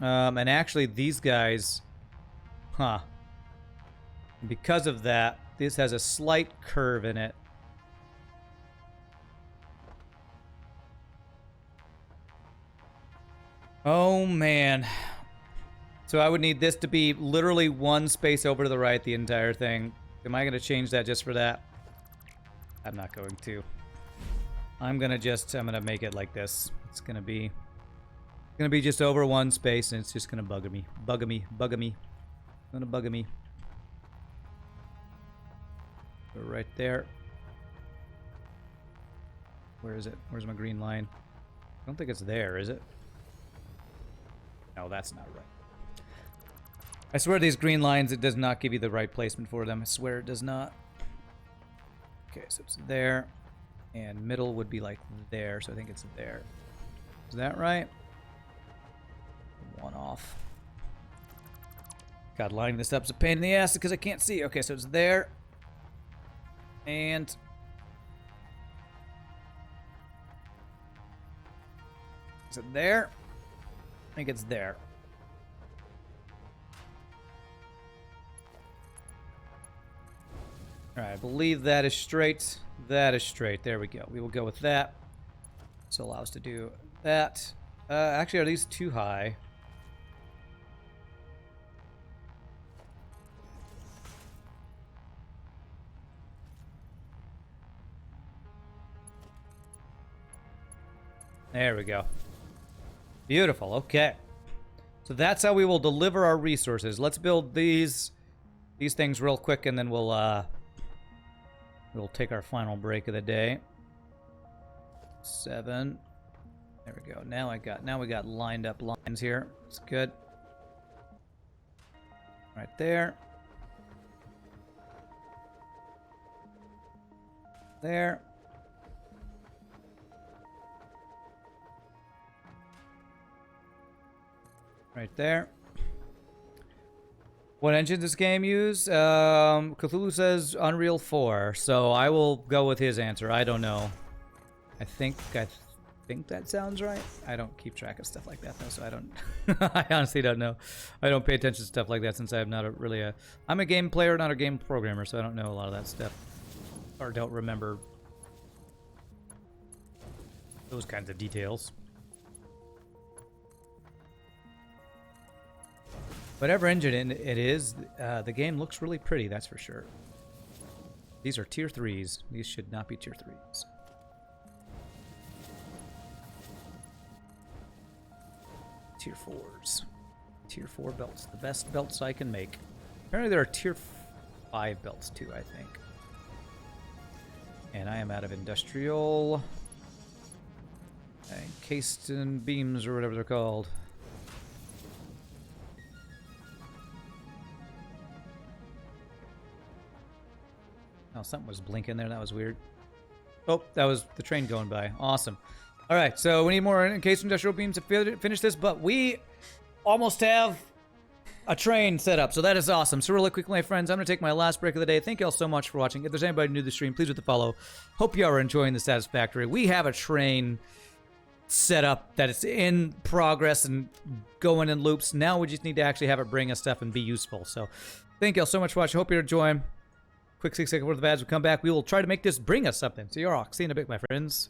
And actually these guys, because of that, this has a slight curve in it. Oh man. So I would need this to be literally one space over to the right the entire thing. Am I going to change that just for that? I'm not going to. I'm going to make it like this. It's going to be just over one space, and it's just going to bug me. Bug me. Going to bug me. So right there. Where is it? Where's my green line? I don't think it's there, is it? No, that's not right. I swear these green lines, it does not give you the right placement for them. I swear it does not. Okay, so it's there. And middle would be like there, so I think it's there. Is that right? One off. God, lining this up's a pain in the ass because I can't see. Okay, so it's there. And... is it there? I think it's there. Alright, I believe that is straight. That is straight. There we go. We will go with that. This will allow us to do that. Actually, are these too high? There we go. Beautiful. Okay. So that's how we will deliver our resources. Let's build these things real quick, and then we'll take our final break of the day. 7. There we go. Now we got lined up lines here. It's good. Right there. There. Right there. What engine does this game use? Cthulhu says Unreal 4, so I will go with his answer. I don't know. I think that sounds right. I don't keep track of stuff like that though, so I don't. I honestly don't know. I don't pay attention to stuff like that since I'm not I'm a game player, not a game programmer, so I don't know a lot of that stuff, or don't remember those kinds of details. Whatever engine it is, the game looks really pretty, that's for sure. These are tier 3s. These should not be tier 3s. Tier 4s. Tier 4 belts. The best belts I can make. Apparently there are tier 5 belts too, I think. And I am out of industrial. Encased in beams or whatever they're called. Oh, something was blinking there. That was weird. Oh, that was the train going by. Awesome. All right, so we need more encased industrial beams to finish this, but we almost have a train set up, so that is awesome. So really quick, my friends, I'm going to take my last break of the day. Thank you all so much for watching. If there's anybody new to the stream, please hit the follow. Hope you are enjoying the Satisfactory. We have a train set up that is in progress and going in loops. Now we just need to actually have it bring us stuff and be useful. So thank you all so much for watching. Hope you're enjoying. Quick 6 second worth of ads will come back. We will try to make this bring us something. So you're all. See you in a bit, my friends.